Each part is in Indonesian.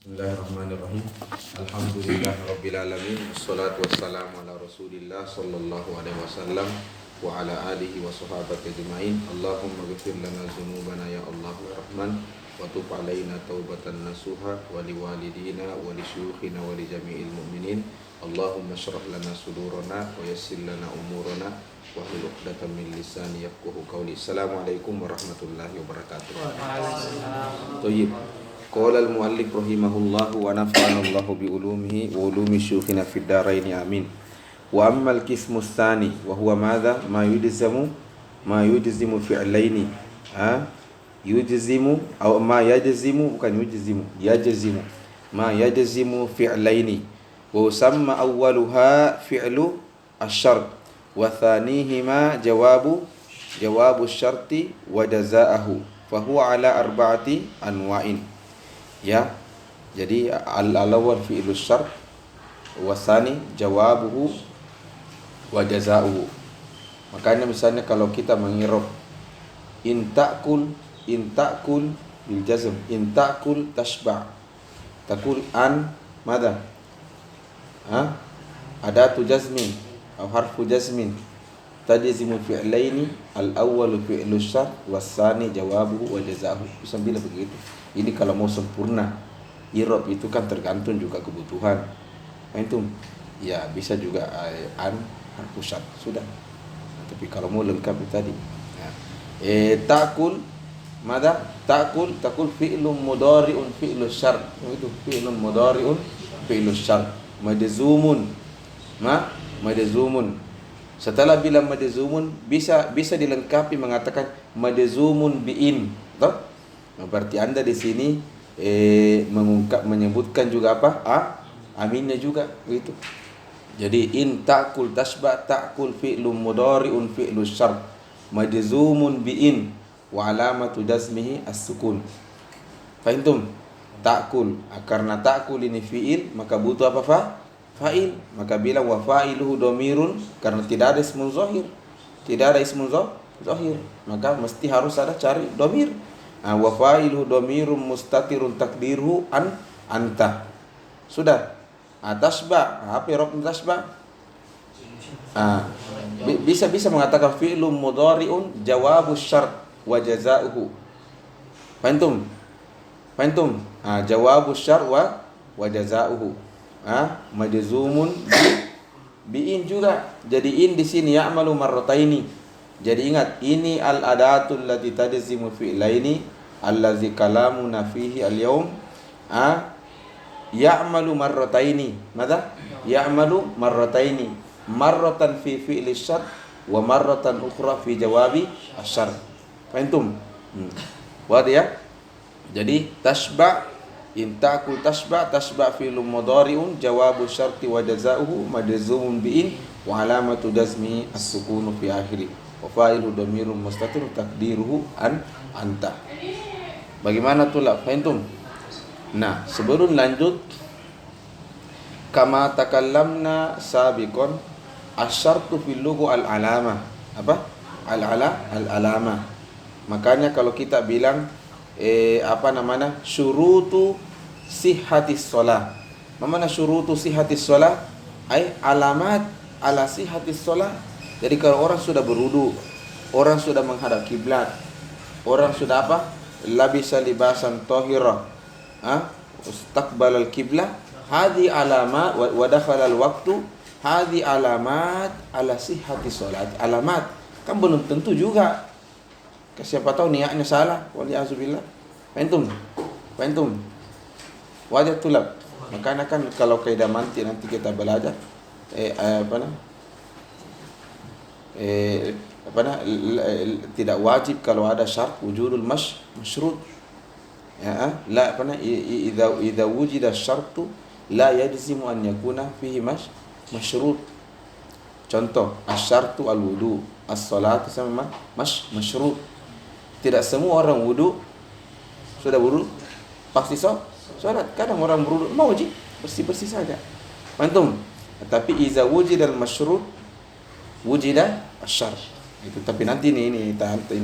Bismillahirrahmanirrahim. Alhamdulillahirabbil alamin. Wassalatu wassalamu ala Rasulillah sallallahu alaihi wasallam wa ala alihi wa sahbihi ajma'in. Allahumma ighfir lana dzunubana ya Allah ya Rahman wa tub alaina taubatan nasuha wa liwalidina wa lisyukhina wa li jami'il mu'minin. Allahumma shrah lana sudurana wa yassir lana umurana wa hlul 'uqdatam min lisani yafqahu qawli. Assalamualaikum warahmatullahi wabarakatuh. Thayyib. Qala al-muallif rahimahullah wa nafa'ana Allah bi ulumihi wa ulumi syuyukhina fid dharain amin. Wa ammal qismu tsani wa huwa madza ma yujzimu fi'laini yujzimu aw ma yajzimu bukan yajzimu ma yajzimu fi'laini wa usamma awwaluha fi'lu asy-syart wa thanihima jawabu asy-syarti wa jazaahu fa huwa ala arba'ati anwa'in. Ya, jadi al-awwal fi'lu syart wasani jawabuhu wa jazaa'uhu. Makanya misalnya kalau kita mengirab in ta'kul bil jazm, in ta'kul tashba' takul an madza adatu jazmin atau harfu jazmin tajzimu fi'laini al-awwal fi'lu syart wasani jawabuhu wa jazaa'uhu. Bisa bilang begitu. Ini kalau mau sempurna i'rab itu kan tergantung juga kebutuhan. Itu ya bisa juga an harfu syart sudah. Tapi kalau mau lengkap itu tadi. Ya. Ta'kul madza? Ta'kul fi'lun mudhari'un fi'lu syart. Itu fi'lun mudhari'un fi'lu syart. Majzumun. Majzumun. Setelah bilang majzumun bisa dilengkapi mengatakan majzumun bi'in. Betul? Nah, berarti Anda di sini menyebutkan juga apa? Aminnya juga gitu. Jadi in ta'kul tasba ta'kul fi'lun mudhari'un fi'lu syart majzumun bi'in wa alamatu jazmihi as-sukun. Fahimtum? Ta'kul, karena ta'kul ini fi'il maka butuh apa fa'il. Maka bilang wa fa'iluhu dhamirun karena tidak ada ismun zahir. Tidak ada ismun zahir, maka mesti harus ada cari dhamir. Wa fa'iluhu dhamirun mustatirun takdiruhu anta. Sudah. Tasba, apa i'rab tasba? Bisa mengatakan fi'lun mudhari'un jawabus syart wa jazaa'uhu. Fahimtum? Jawabus syart wa jazaa'uhu. Majzumun bi'in juga. Jadi in di sini ya'malu marrataini. Jadi ingat, ini al-adatul lati tajzimu fi'laini allazi kalamuna fihi al-yawm ya'malu marrataini. Madza? Ya'malu marrataini. Marratan fi fi'li syart wa marratan ukhra fi jawabi asy-syart. Fahimtum? Wadah ya? Jadi tasba in ta'kul tasba fi'lun mudhari'un jawabu syarti wa jazaa'uhu majzumun bi'in wa alamatu jazmi as-sukunu fi akhirih. Wa fa'ilu dhamirun mustatir takdiruhu anta. Bagaimana tulab? Fahimtum? Nah, sebelum lanjut kama takallamna sabiqan asy-syartu fil lugha al-alama. Apa? Al-alama. Makanya kalau kita bilang syurutu sihhatis shalah. Mana syurutu sihhatis shalah? Alamat ala sihhatis shalah. Jadi kalau orang sudah berwudu, orang sudah menghadap kiblat, orang sudah labisa libasan tahira, istaqbalal kiblah, hadhi alamat wa dakhala al-waqtu, hadhi alamat ala sihhatis shalah. Alamat kan belum tentu juga. Siapa tahu niatnya salah, wali'azubillah. Fahimtum? Wajah tulab. Makanya kan kalau kaidah mantik nanti kita belajar tidak wajib kalau ada syarat wujudul masyrut. Ya, la idza wujida syartu la yajzimu an yakuna fihi masyrut. Contoh, asy-syartu al-wudu, as-salatu sama masyrut. Tidak semua orang wudu sudah wudu pasti salat. Kadang orang berwudu mau wajib bersih-bersih saja. Antum. Tapi iza wujidal masyrut wujida asy-syart. Itu tapi nanti ini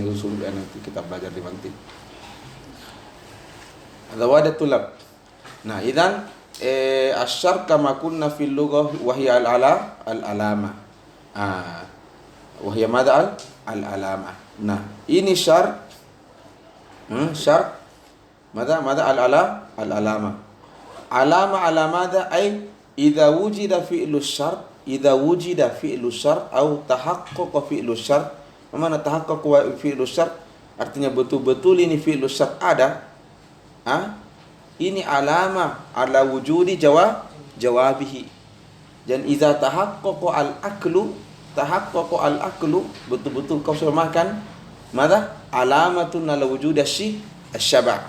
usul nanti kita belajar di mantik. Ada wadah tulab. Nah, idzan asyar kama kunna fil lughah wa hiya al-alama. Ah, wa hiya madha al-alama. Nah, ini syar syar madha al-alama. Alama ala madha ay idza wujida fi'lu syar atau tahaqqaqa fi'lu syar. Mana tahaqqaqa fi'lu syar? Artinya betul-betul ini fi'lu syar ada. Ini alama ala wujudi jawabihi. Dan idza tahaqqaqa al-aklu betul-betul kau sudah makan, maka alamatun ala wujudi asy-syaba'.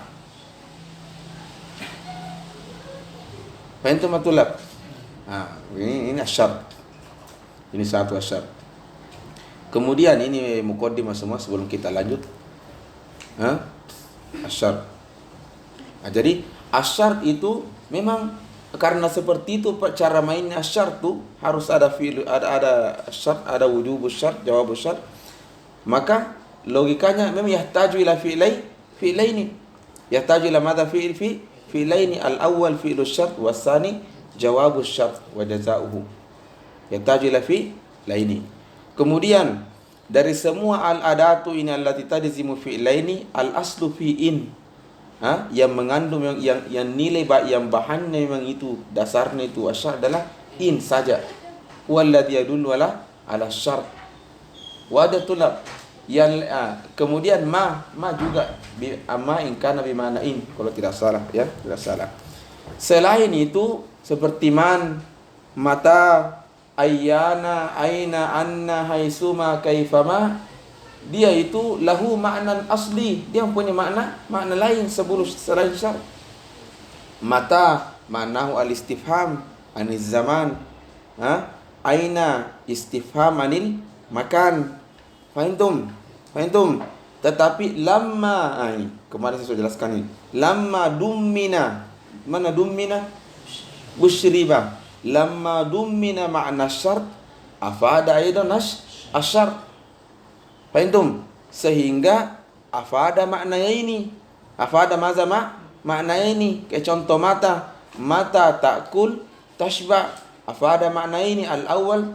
Fahimtum matulab? Ini asyar. Ini satu asyar. Kemudian ini muqaddimah semua sebelum kita lanjut. Asyar. Jadi asyar itu memang karena seperti itu cara mainnya asyar tu harus ada fi'il, ada syart, ada wujubus syart, jawabus syart. Maka logikanya memang yahtaju ila fi'laini. Yahtaju ila madza fi'laini al-awwal fi'lus syart was-tsani jawabus syart wa jazaohu. Yahtaju ila fi'laini. Kemudian dari semua al-adatu ini allati tajzimu fi'laini al-aslu fi'in. Yang mengandung yang nilai yang bahannya memang itu dasarnya itu asyar adalah in saja. Walladhi yadullu ala syart. Wa ada tulab yang kemudian ma juga amma in kana bi mana in kalau tidak salah ya, tidak salah. Selain itu seperti man, mata, ayyana, aina, anna, haitsuma, kaifama, dia itu lahu ma'nan asli, dia punya makna lain selain syar. Mata ma'nahu al-istifham aniz zaman, aina istifham anil makan. Fahimtum? Tetapi lamma kemarin saya sudah jelaskan ini. Lamma dummina, mana dummina? Busyriba. Lamma dummina ma'na syart afada aidan asyart. Fahimtum? Sehingga afada maknanya ini. Afada maza maknanya ini. Kayak contoh mata ta'kul tashba. Afada makna ini al-awwal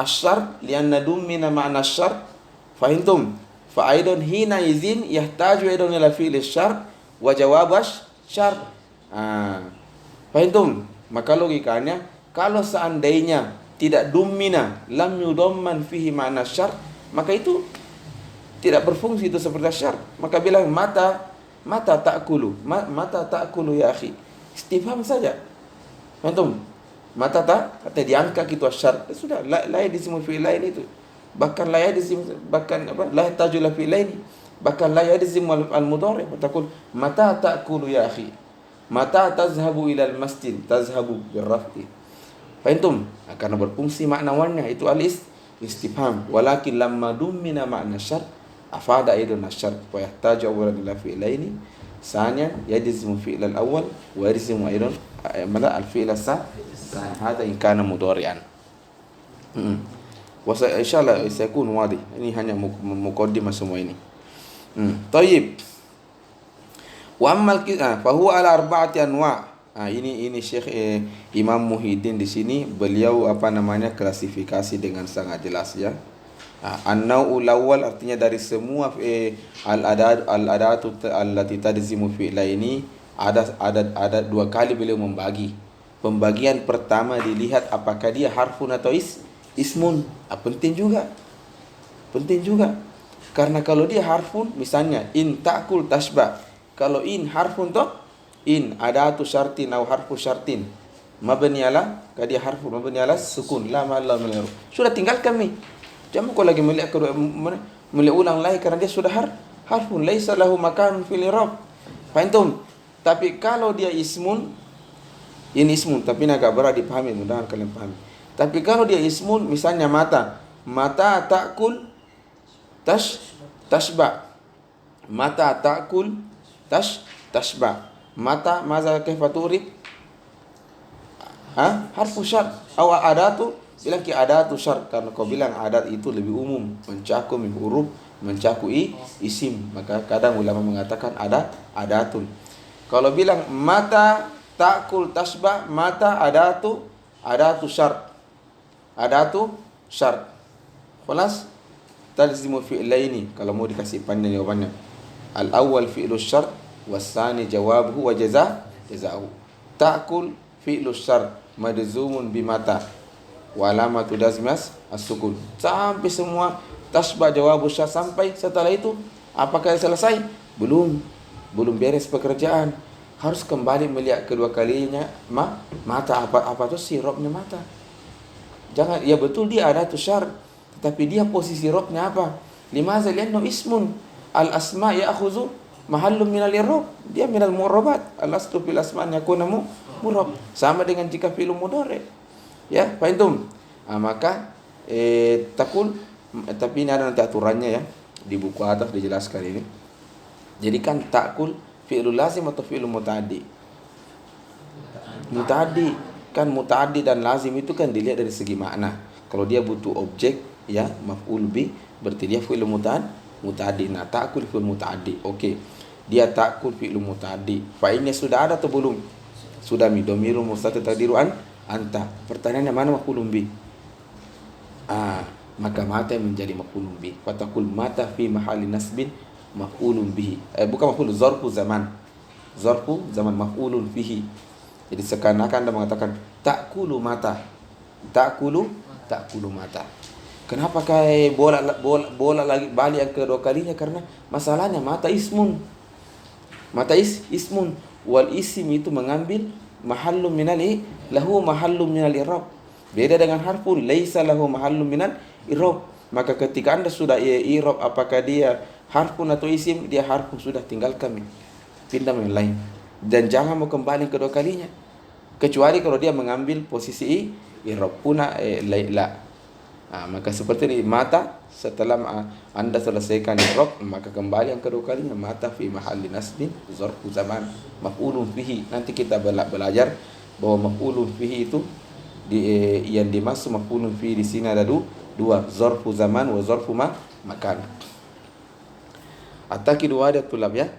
asyart lianna dummina ma'na syart. Fahimtum? Fa'aidun hina izin yahtaju aidun ila fi'li syart wa jawab syart. Fahimtum? Maka logikanya kalau seandainya tidak dummina lam yudamman fihi ma'na syart, maka itu tidak berfungsi itu seperti syart. Maka bilang mata ta'kulu, mata ta'kulu ya akhi. Istifham saja. Fahimtum? Mata kata diangkat itu syart. Sudah la yadzimu fi'il lain itu. Bahkan la yadzim, bahkan apa? La tajula fi laini. Bahkan la yadzim al-mudhari. Betul. Mata ta'kulu ya akhi. Mata tazhabu ila al-masjid. Tazhabu birraf'i. Fahimtum? Karena berfungsi makna warna itu al-istifham. Walakin lamma dummina makna syart afada aidun syart wa yahtaju awwalan ila fi laini. Saniyan yadzim fi al-awwal wa yadzim aidun mala al-fi'l as-sa. Hada in kana mudhari'an. Insyaallah sayakun wadi. Ini hanya muqaddimah semua ini. Tayyib. Wa ammal fa huwa ala arba'ati anwa'. Ini Syekh Imam Muhyiddin di sini beliau klasifikasi dengan sangat jelas ya. An-naw'ul awwal artinya dari semua al-adatu allati tajzimu fi'laini ada dua kali beliau membagi. Pembagian pertama dilihat apakah dia harfun atau ismun. Penting juga. Karena kalau dia harfun, misalnya in ta'kul tashba. Kalau in harfun toh, in adatu syartin atau harfu syartin. Mabni ala, dia harfun mabni ala sukun. La ma'alla min. Sudah tinggalkan ni. Jangan kau lagi melihat ulang lagi karena dia sudah harfun. Laisa lahu makan fil i'rab. Fahimtum? Tapi kalau dia ismun, ini ismun, tapi agak berat dipahami, mudah-mudahan kalian pahami. Tapi kalau dia ismun, misalnya mata ta'kul tashba. Mata ta'kul tashba. Mata maza kaifa turib? Harfu syart. Atau adatu, bilang ki adatu syart. Karena kau bilang adat itu lebih umum, mencakup huruf, mencakup isim. Maka kadang ulama mengatakan adatun. Kalau bilang mata ta'kul tasbah mata adatu syart. Adatu syart. Khalas? Talzimu fi'laini kalau mau dikasih panjang jawabannya. Al-awwal fi'lu syart was-tsani jawabuhu wa jazaa'u. Ta'kul fi'lu syart madzumun bimata wa alamatu jazmas as-sukun. Sampai semua tasbah jawabu syart sampai. Setelah itu apakah selesai? Belum beres pekerjaan. Harus kembali melihat kedua kalinya mata apa itu sirupnya mata. Jangan, ya betul dia ada tu syar, tetapi dia posisi robnya apa? Limaza liannu ismun al asma ya'khuzu mahallum minal i'rab. Dia minal mu'rabat. Al aslu fil asma yakuna mu'rab. Sama dengan jika fi'il mudhari. Ya, faham? Maka takul, tapi ini ada nanti aturannya ya. Di buku atas dijelaskan ini. Jadi kan takul fi'lul lazim atau fi'lul muta'addi? Muta'addi. Kan muta'addi dan lazim itu kan dilihat dari segi makna. Kalau dia butuh objek ya maf'ul bi, berarti dia fi'il muta'addi. Nah, ta'kul fi'il muta'addi. Oke. Dia ta'kul fi'il muta'addi. Fa'ilnya sudah ada atau belum? Sudah, domirul mustatir taqdiru anta. Pertanyaannya mana maf'ulun bi? Maka mata menjadi maf'ulun bi. Fatakul mata fi mahalli nasbin maf'ulun bihi. Bukan maf'ul, zarfu zaman. Zarfu zaman maf'ulun bihi. Jadi seakan-akan Anda mengatakan ta'kulu mata. Ta'kulu mata. Kenapa kayak bola lagi balik yang kedua kalinya? Karena masalahnya mata ismun. Mata ismun wal isim itu mengambil mahallum minal lahu mahallum minal i'rab. Beda dengan harfun laisa lahu mahallum minal i'rab. Maka ketika Anda sudah i'rab apakah dia harfun atau isim, dia harfun, sudah tinggalkan, pindah yang lain. Dan jangan mau kembali kedua kalinya, kecuali kalau dia mengambil posisi i'rab puna la. Maka seperti ini mata, setelah Anda selesaikan i'rab, maka kembali yang kedua kalinya mata fi mahalli nasbin zarfu zaman maf'ulun fihi. Nanti kita belajar bahwa maf'ulun fihi itu yang dimaksud maf'ulun fihi di sini ada dua, zarfu zaman wa zarfu makan. Atakidu ada tulab ya.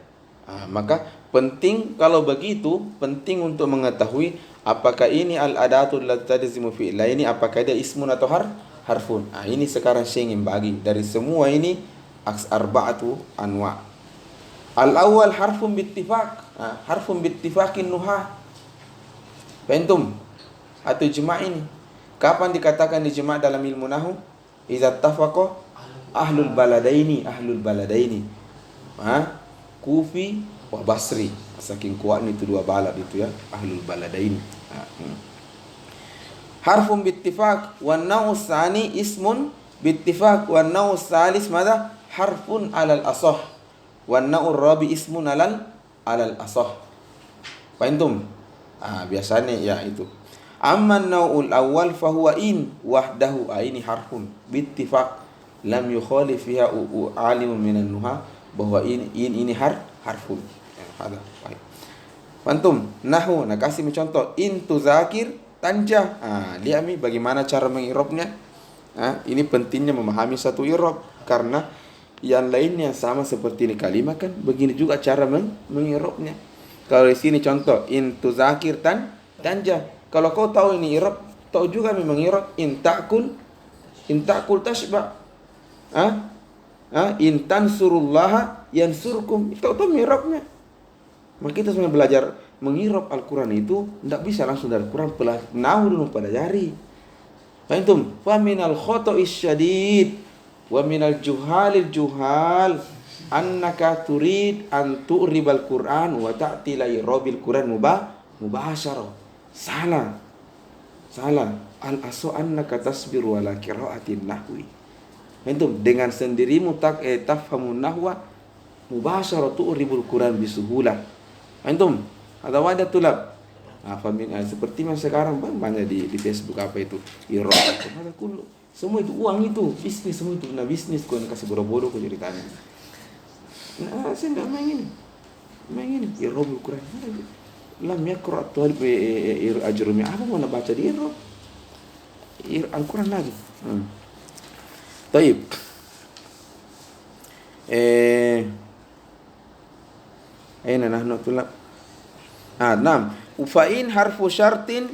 Maka penting, kalau begitu penting untuk mengetahui apakah ini al-adatul lati tajzimu fi'la ini apakah dia ismun atau harfun. Ini sekarang saya ingin bagi dari semua ini arba'atu anwa. Al-awwal harfun bittifaq. Harfun bittifaqin nuha. Faham? Atau ijma' ini. Kapan dikatakan ijma' dalam ilmu nahwu? Idza tafaqa ahlul baladaini. Kufi wa Basri. Saking kuatnya itu dua balad itu ya, ahlul baladain. Harfun bittifaq wa an-naw' tsani ismun bittifaq wa an-naw' tsalis madza harfun 'alal asah wa an-naw' rabi ismun 'alal asah. Faham? Biasanya ya itu. Amma an-naw'ul awwal fa huwa in wahdahu. Ini harfun bittifaq lam yukhalif fiha alimun minan nuha, bahwa ini harfun. Ada. Baik. Antum nahwu, nah kasih contoh in tuzakir tanjah. Lihat nih bagaimana cara mengirobnya. Ini pentingnya memahami satu irob, karena yang lainnya sama seperti ini kalimat kan begini juga cara mengirobnya. Kalau di sini contoh in tuzakir tanjah. Kalau kau tahu ini irob, tahu juga memang irob in ta'kul tashba. In tansurullaha yansurkum. Itu mirabnya. Maka kita sebenarnya belajar mengirab Al-Quran itu tidak bisa langsung dari Quran, nahwu dulu pelajari. Faham? Fa minal khoto'is syadid wa minal juhalil juhal annaka turid an tu'ribal Quran wa ta'ti la irabil Quran mubasyara. Salah. Al-asu annaka tasbiru ala qira'atin nahwi. Dengan sendirimu tafhamun nahwa mubasyara tu'ribul Quran bisuhulah. Ada wadah tulab. Seperti yang sekarang banyak di Facebook apa itu irob. Semua itu uang itu bisnis, semua itu bisnis. Kau yang kasih bodoh-bodoh kau ceritanya. Saya tidak main ini irobul Quran. Lam yakra talib ajrumi. Apa mau nak baca di irob Al-Quran lagi. Taib. Aina nahnu tulab. Naam. Fa in harfu syartin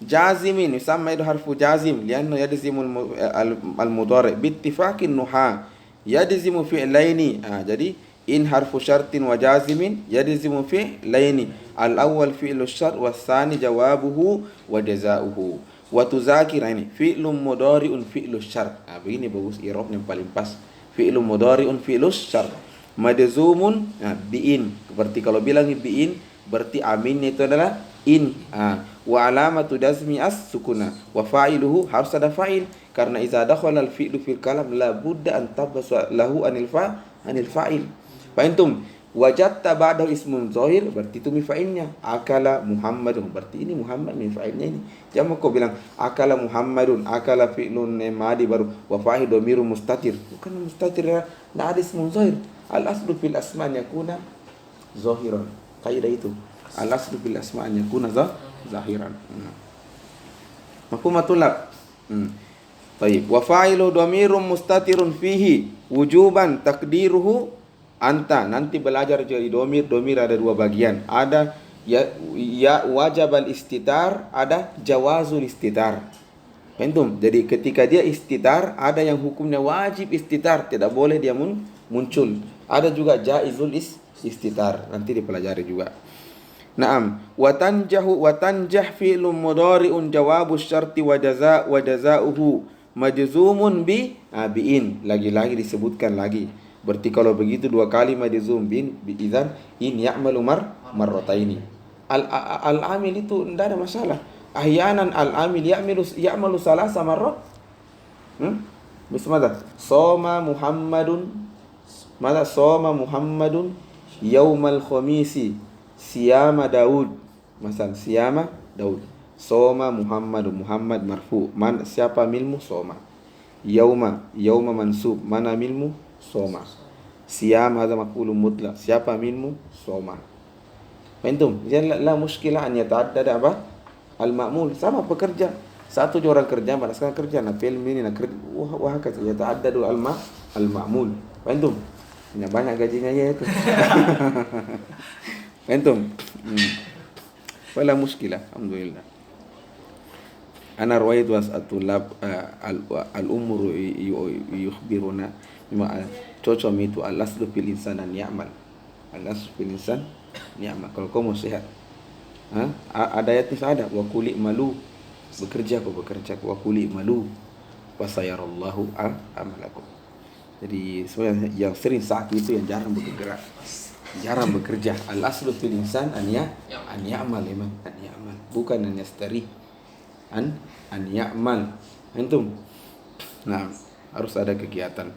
jazimin, yusamma itu harfu jazim lianna yajzimu al-mudhari bittifaqin nuha yajzimu fi'laini. Jadi in harfu syartin wa jazimin yajzimu fi'laini. Al-awwal fi'lu syart wa tsani jawabuhu wa jazaohu. Wa tuzakir, ini fi'lun mudhari'un fi'lu syart. Begini bagus i'rabnya paling pas. Fi'lun mudhari'un fi'lu syart. Majzumun bi'in. Berarti kalau bilang bi'in berarti aminnya itu adalah in. Wa alamatu jazmi as-sukuna wa fa'iluhu harus ada fa'il karena idza dakhala al-fi'lu fil kalam la budda an tabasa lahu anil fa'il. Fa antum wajadta ba'dahu ismun zahir berarti itu mifa'ilnya. Akala Muhammadun berarti ini Muhammad mifa'ilnya ini. Jangan kau bilang akala Muhammadun, akala fi'lun madi baru wa fa'il dhamirun mustatir. Bukan mustatir, enggak ada ismun zahir. Al-aslu fil asma' an yakuna zahiran. Kaidah itu. Al-aslu fil asma' an yakuna zahiran. Mafhumatul lak. Baik. Wa fa'ilu dhamirun mustatirun fihi wujuban takdiruhu anta. Nanti belajar jadi domir ada dua bagian. Ada ya wajibal istitar, ada jawazul istitar. Pentum. Jadi ketika dia istitar, ada yang hukumnya wajib istitar, tidak boleh dia muncul. Ada juga jaizul istitar. Nanti dipelajari juga. Naam, wa tanjah fi'lun mudhari'un jawabu syarti wa jazaa'uhu majzumun bi'in. Lagi-lagi disebutkan lagi. Berarti kalau begitu dua kali majzum bin idzan in ya'malu marrataini. Al-amil itu tidak ada masalah. Ahyanan al-amil ya'malu salasa marrat. Bismillah. Soma Muhammadun yaumal khamisi siyama Daud. Masal siyama Daud. Soma Muhammadun, Muhammad marfu. Siapa milmu? Soma. Yauma mansub. Mana milmu? Soma. Siyam hadha maf'ulun mutlaq. Siapa milmu? Soma. Fahimtum? Jadi la muskilah an yata'addad apa? Al-ma'mul. Sama pekerja. Satu orang kerja, pada sekarang kerja. Nah, film ini, nah kerja. Wah, kata yata'addadu al-ma'mul. Fahimtum? Banyak gajinya ya itu. Fahimtum? Wala muskilah. Alhamdulillah. Ana rawaitu as-atulab al-umur yukhbiruna bima cocok itu al-aslu fil insan an ya'mal. Al-aslu fil insan ya'mal. Kalau kamu sehat. Ada ayatnya ada wa kuli malu. Bekerja. Wa kuli malu. Wa sayarallahu amalakum. Jadi sebenarnya yang sering sakit itu yang jarang bergerak. Jarang bekerja. Al-aslu fil insan an ya'mal memang an ya'mal. Bukan an yastari. An ya'mal. Antum. Nah, harus ada kegiatan.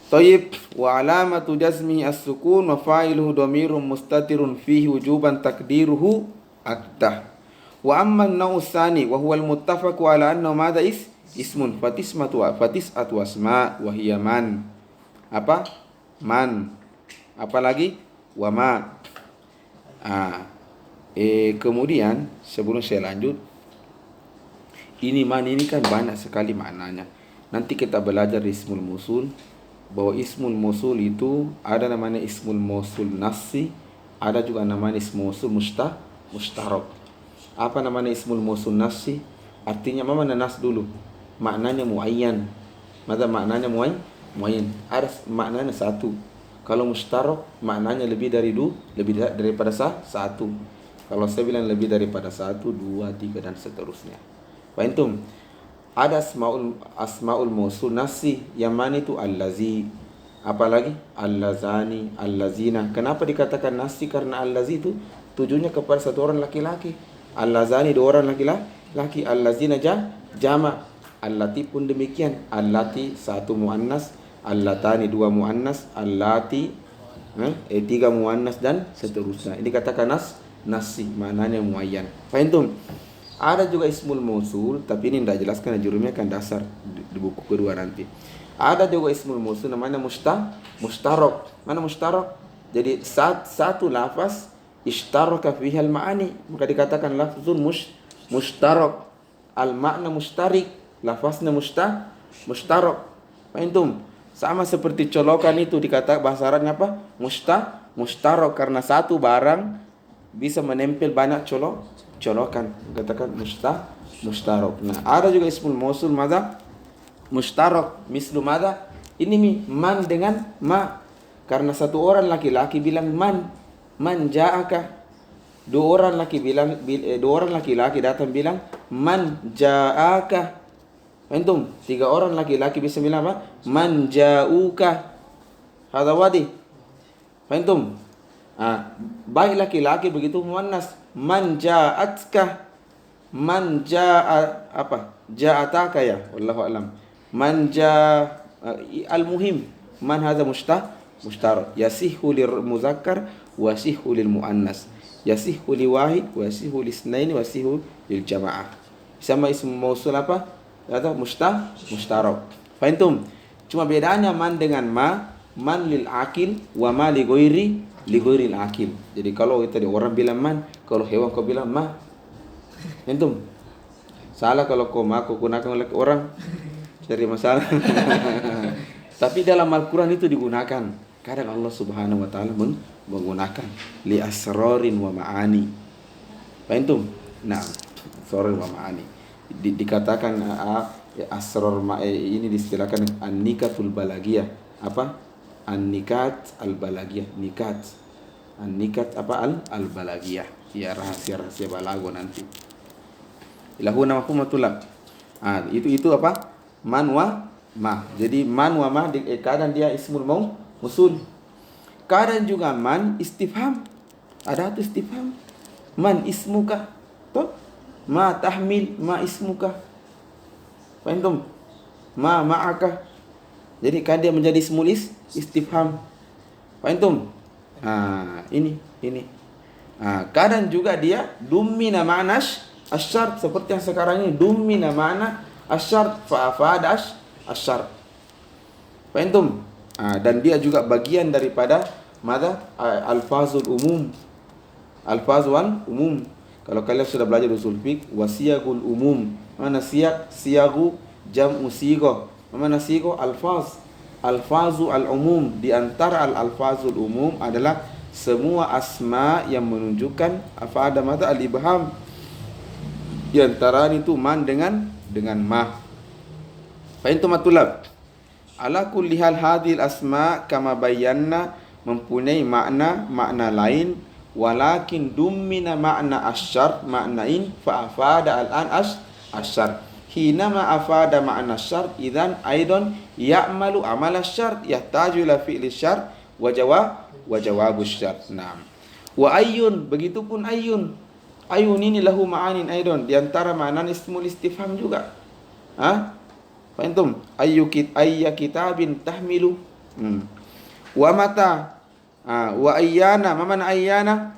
Tayyib wa alamatu jazmi as-sukun wa fa'iluhu dhamirun mustatirun fihi wujuban takdiruhu aqdah. Wa amma an-naw' tsani wa huwa al-muttafaq ala annahu madha ismun fatisatu asma wa hiya man. Apa? Man. Apa lagi? Wa ma. Kemudian sebelum saya lanjut, ini man ini kan banyak sekali maknanya. Nanti kita belajar ismul mausul, bahwa ismul mausul itu ada namanya ismul mausul nasi, ada juga namanya ismul mausul mustarak. Apa namanya ismul mausul nasi? Artinya mana nas dulu? Maknanya muayyan. Maka maknanya muayyan. Ada maknanya satu. Kalau mustarak maknanya lebih daripada satu. Kalau saya bilang lebih daripada 1, 2, 3 dan seterusnya. Fahimtum? Ada asmaul mausul nasi yang mana itu allazi. Apalagi allazani, allazina. Kenapa dikatakan nasi? Karena allazi itu tujuannya kepada satu orang laki-laki. Allazani 2 orang laki-laki. Allazina jama. Allati pun demikian. Allati 1 muannas, allatani 2 muannas, allati 3 muannas dan seterusnya. Ini dikatakan nasi, maknanya muayyan. Fahimtum? Ada juga ismul mausul, tapi ini tidak jelaskan, jurumnya kan dasar di buku kedua nanti. Ada juga ismul mausul namanya mustarak. Mana mustarak? Jadi satu lafaz ishtaraka fiha al-ma'ani, maka dikatakan lafzun mustarak. Al-ma'na mustarik, lafaznya mustarak. Fahimtum? Sama seperti colokan itu dikatakan bahasa Arabnya apa? Mustarak, karena satu barang bisa menempel banyak colokan. Katakan mustarok. Nah, ada juga ismul mausul mada mustarok mislu mada. Ini man dengan ma. Karena satu orang laki-laki bilang man ja'aka. Dua orang laki-laki datang bilang man ja'aka. Antum, 3 orang laki-laki bisa bilang apa? Man ja'uka. Hada wadi. Antum. Baik laki-laki begitu muannas. Man ja'atka. Man ja'a apa? Ja'ataka ya. Wallahu alam. Man al-muhim. Man hadha mushtarak. Yasihu lil muzakkar wa yasihu lil muannas. Yasihu li wahid wa yasihu li isnaini wa yasihu lil jamaah. Sama ism mausul apa? Atau mushtarak. Fahimtum? Cuma bedanya man dengan ma, man lil akil wa ma li ghairil akil. Jadi kalau tadi orang bilang man, kalau hewan kau bilang ma. Fahimtum? Salah kalau kau ma kau gunakan oleh orang, cari masalah. Tapi dalam Al-Quran itu digunakan. Kadang Allah Subhanahu wa taala menggunakan li asrarin wa ma'ani. Fahimtum? Nah, asrarin wa ma'ani. Dikatakan asrar ini distilahkan an-nikatul balagiyah. Apa? An-nikat al-balagiyah. An-nikat apa? Al-balagiyah. Ya, rahasia-rahasia balago nanti. Ilahuna mafhumatullah. Itu apa? Man wa ma. Jadi man wa ma kadang dia ismul mausul. Kadang juga man istifham. Ada tu istifham. Man ismuka. Tuh. Ma tahmil, ma ismuka. Faham? Ma ma'aka. Jadi kan dia menjadi ismul istifham. Faham? Ini. Kadang juga dia dummina ma'na asyart, seperti yang sekarang ini dummina ma'na asyart fa afada asyart. Faham? Dan dia juga bagian daripada alfazul umum. Alfazul umum. Kalau kalian sudah belajar usul fiqh, wasiyagul umum. Mana siyagu jam'u sigah. Mana sigah alfaz. Alfazu al-umum. Di antara al-alfazul umum adalah semua asma yang menunjukkan apa ada mata al-ibham. Di antara itu man dengan ma. Fa intum matulab. Ala kulli hal hadhil asma kama bayanna mempunyai makna lain. Walakin dummina makna asyart maknain fa afada al-an asyart. Hinama afada makna asyart idzan aidan ya'malu amal asyart yahtaju ila fi'li syart wa jawabu syart. Naam. Wa ayyun, begitupun ayyun. Ayyun ini lahu ma'anin aidan, di antara makna ismul istifham juga. Faham? Ayya kitabin tahmilu. Wa mata. Wa ayyana, ma mana ayyana?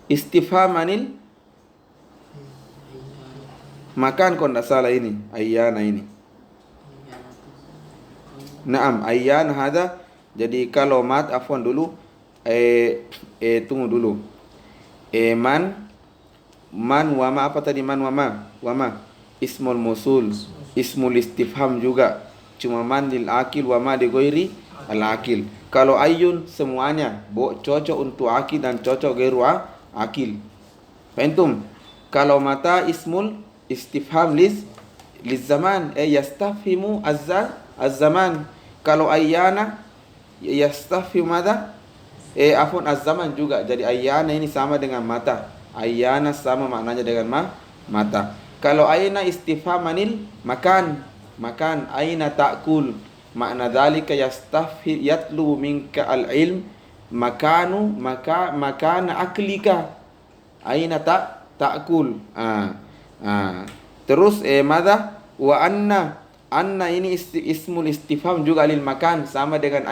Istifhamanil makan, kalau tidak salah ini ayyana ini. Naam, ayyana hada. Jadi kalau mat afwan dulu tunggu dulu. Man wa ma, apa tadi man wa ma? Ismul mausul, ismul istifham juga. Cuma man lil akil wa ma di ghairi al akil. Kalau ayyun semuanya cocok untuk akil dan cocok gairu akil. Faham? Kalau mata ismul istifham liz zaman yastafhimu az-zaman. Kalau ayyana yastafhimu mada? Afwan az-zaman juga. Jadi ayyana ini sama dengan mata. Ayyana sama maknanya dengan mata. Kalau aina istifhamanil makan. Aina ta'kul. Makna dzalika yatlu minka al-ilm makana aklika. Aina ta'kul. Terus madza wa anna ini ismul istifham juga lil makan, sama dengan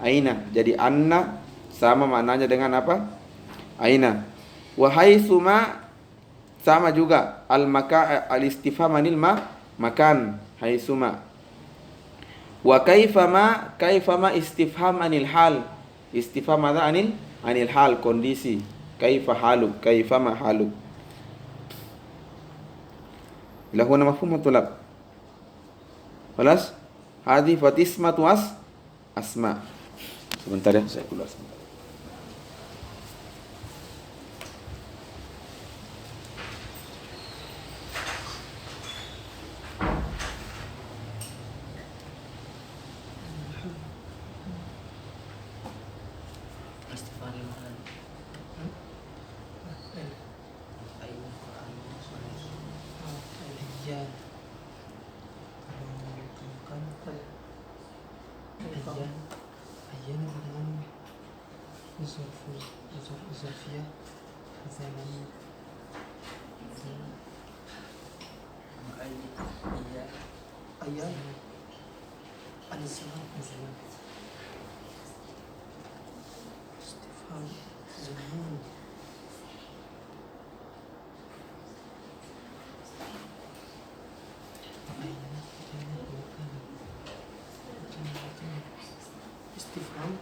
aina. Jadi anna sama maknanya dengan apa? Aina. Wa haitsuma sama juga al istifham anil makan, haitsuma. Wa kaifama istifham anil hal. Istifham ada anil hal, kondisi. Kaifa haluk, kaifama haluk. Lahuna mafhum tulab. خلاص هذه فtismatu asma. Sebentar ya, saya keluar sebentar. Alfiyah Zamani Ayat Al-Zaman Istifham Zaman Istifham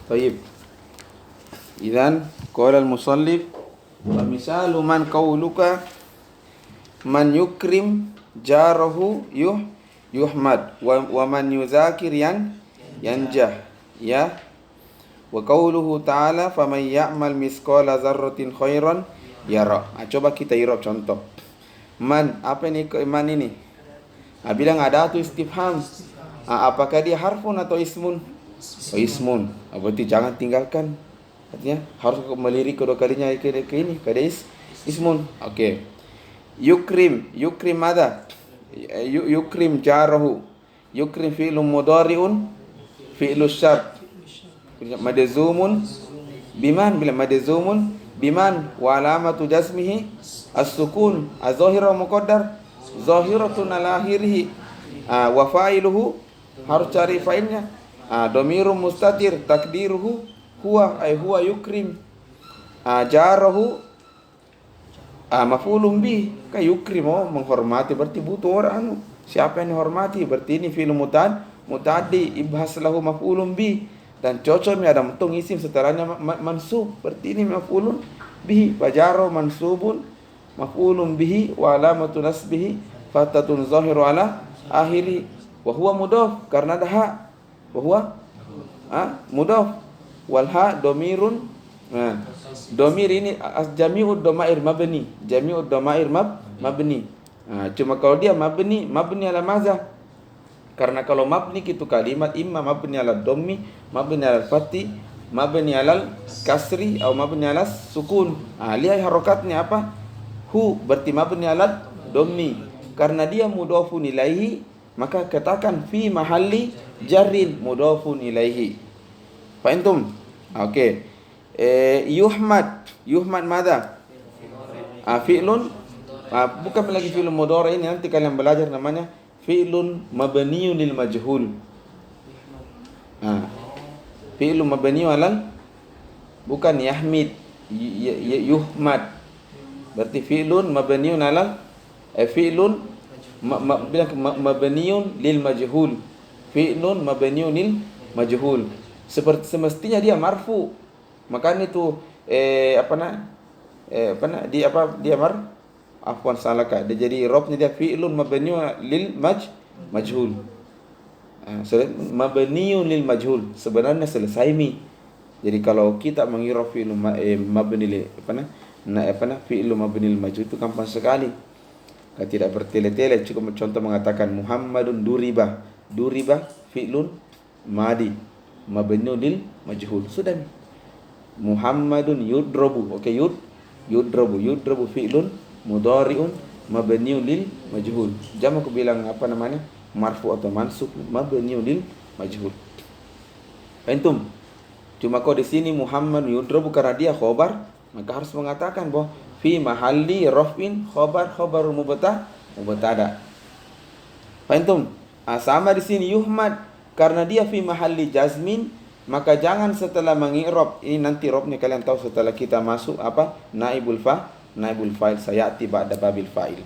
طيب إذن قال المصنف ومثال من قولك من يكرم جاره يحمد ومن يذاكر ينجح ya wa qauluhu ta'ala faman ya'mal misqala dzarratin khairan yara. Coba kita i'rab contoh. Man, apa ini man ini? Bilang ada tu istifham. Apakah dia harfun atau ismun? Oh, ismun. Berarti jangan tinggalkan. Artinya harus melirik kedua kalinya ke ini, ke ismun. Oke. Yukrim mada? Yukrim jarahu. Yukrim fi'lun mudhari'un fi'lu syart. Madzumun biman, bila madzumun biman wa alamatu jazmihi as-sukun az-zahira muqaddar zahiratun ala akhirih. Wa fa'iluhu harus cari fa'ilnya. Dhamirun mustatir takdiruhu huwa ay huwa yukrim. Jarahu maf'ulun bih ka yukrim, menghormati, berarti butuh orang siapa yang dihormati, berarti ini fi'il mutaddi ibhas lahu maf'ulun bih, dan cocok ada mentung isim setelahnya mansub, berarti ini maf'ulun bihi. Fajaro mansubun maf'ulun bihi wa alamatu nasbihi fatatun zahiru ala akhiri wa huwa mudhaf karena ada ha, wa huwa mudhaf wal ha dhamirun. Dhamir ini jami'ud dhamair mabni, jami'ud dhamair mabni. Cuma kalau dia mabni ala maza. Karena kalau mabni itu kalimat imma mabni ala dhammi, mabni ala fathi, mabni ala kasri atau mabni ala sukun. Lihat harokatnya apa? Hu berarti mabni ala dhammi. Karena dia mudhafun ilaihi, maka katakan fi mahalli jarrin mudhafun ilaihi. Fahimtum? Oke. Yuhmad mada? Fi'lun bukan lagi fi'lun mudhari, ini nanti kalian belajar namanya fi'lun mabniun lil majhul. Fi'lun mabniun alal, bukan yahmid, yuhmad. Berarti fi'lun mabniun alal fi'lun bilang mabniun lil majhul. Fi'lun mabniun lil majhul. Seperti semestinya dia marfu. Makanya itu afwan salaka, dia jadi robnya dia fi'lun mabniun lil majhul. Mabniun lil majhul sebenarnya selesai mi. Jadi kalau kita mengirab fi'lun mabni lil fi'lun mabni lil majhul itu gampang sekali. Kalau tidak bertele-tele, cukup contoh mengatakan Muhammadun duriba. Duriba fi'lun madi mabniun lil majhul. Sudah mi. Muhammadun yudrabu. Oke, yudrabu fi'lun mudhari'un mabniun lil majhul. Jam aku bilang apa namanya? Marfu atau mansub mabniun lil majhul. Antum. Cuma kau di sini Muhammad yudrabu karena dia khobar, maka harus mengatakan bahwa fi mahalli raf'in khobarul mubtada. Antum. Sama di sini yuhmad karena dia fi mahalli jazmin, maka jangan setelah mengi'rab. Ini nanti robnya kalian tahu setelah kita masuk apa? Naibul fa'il sayati ba'da babil fa'il.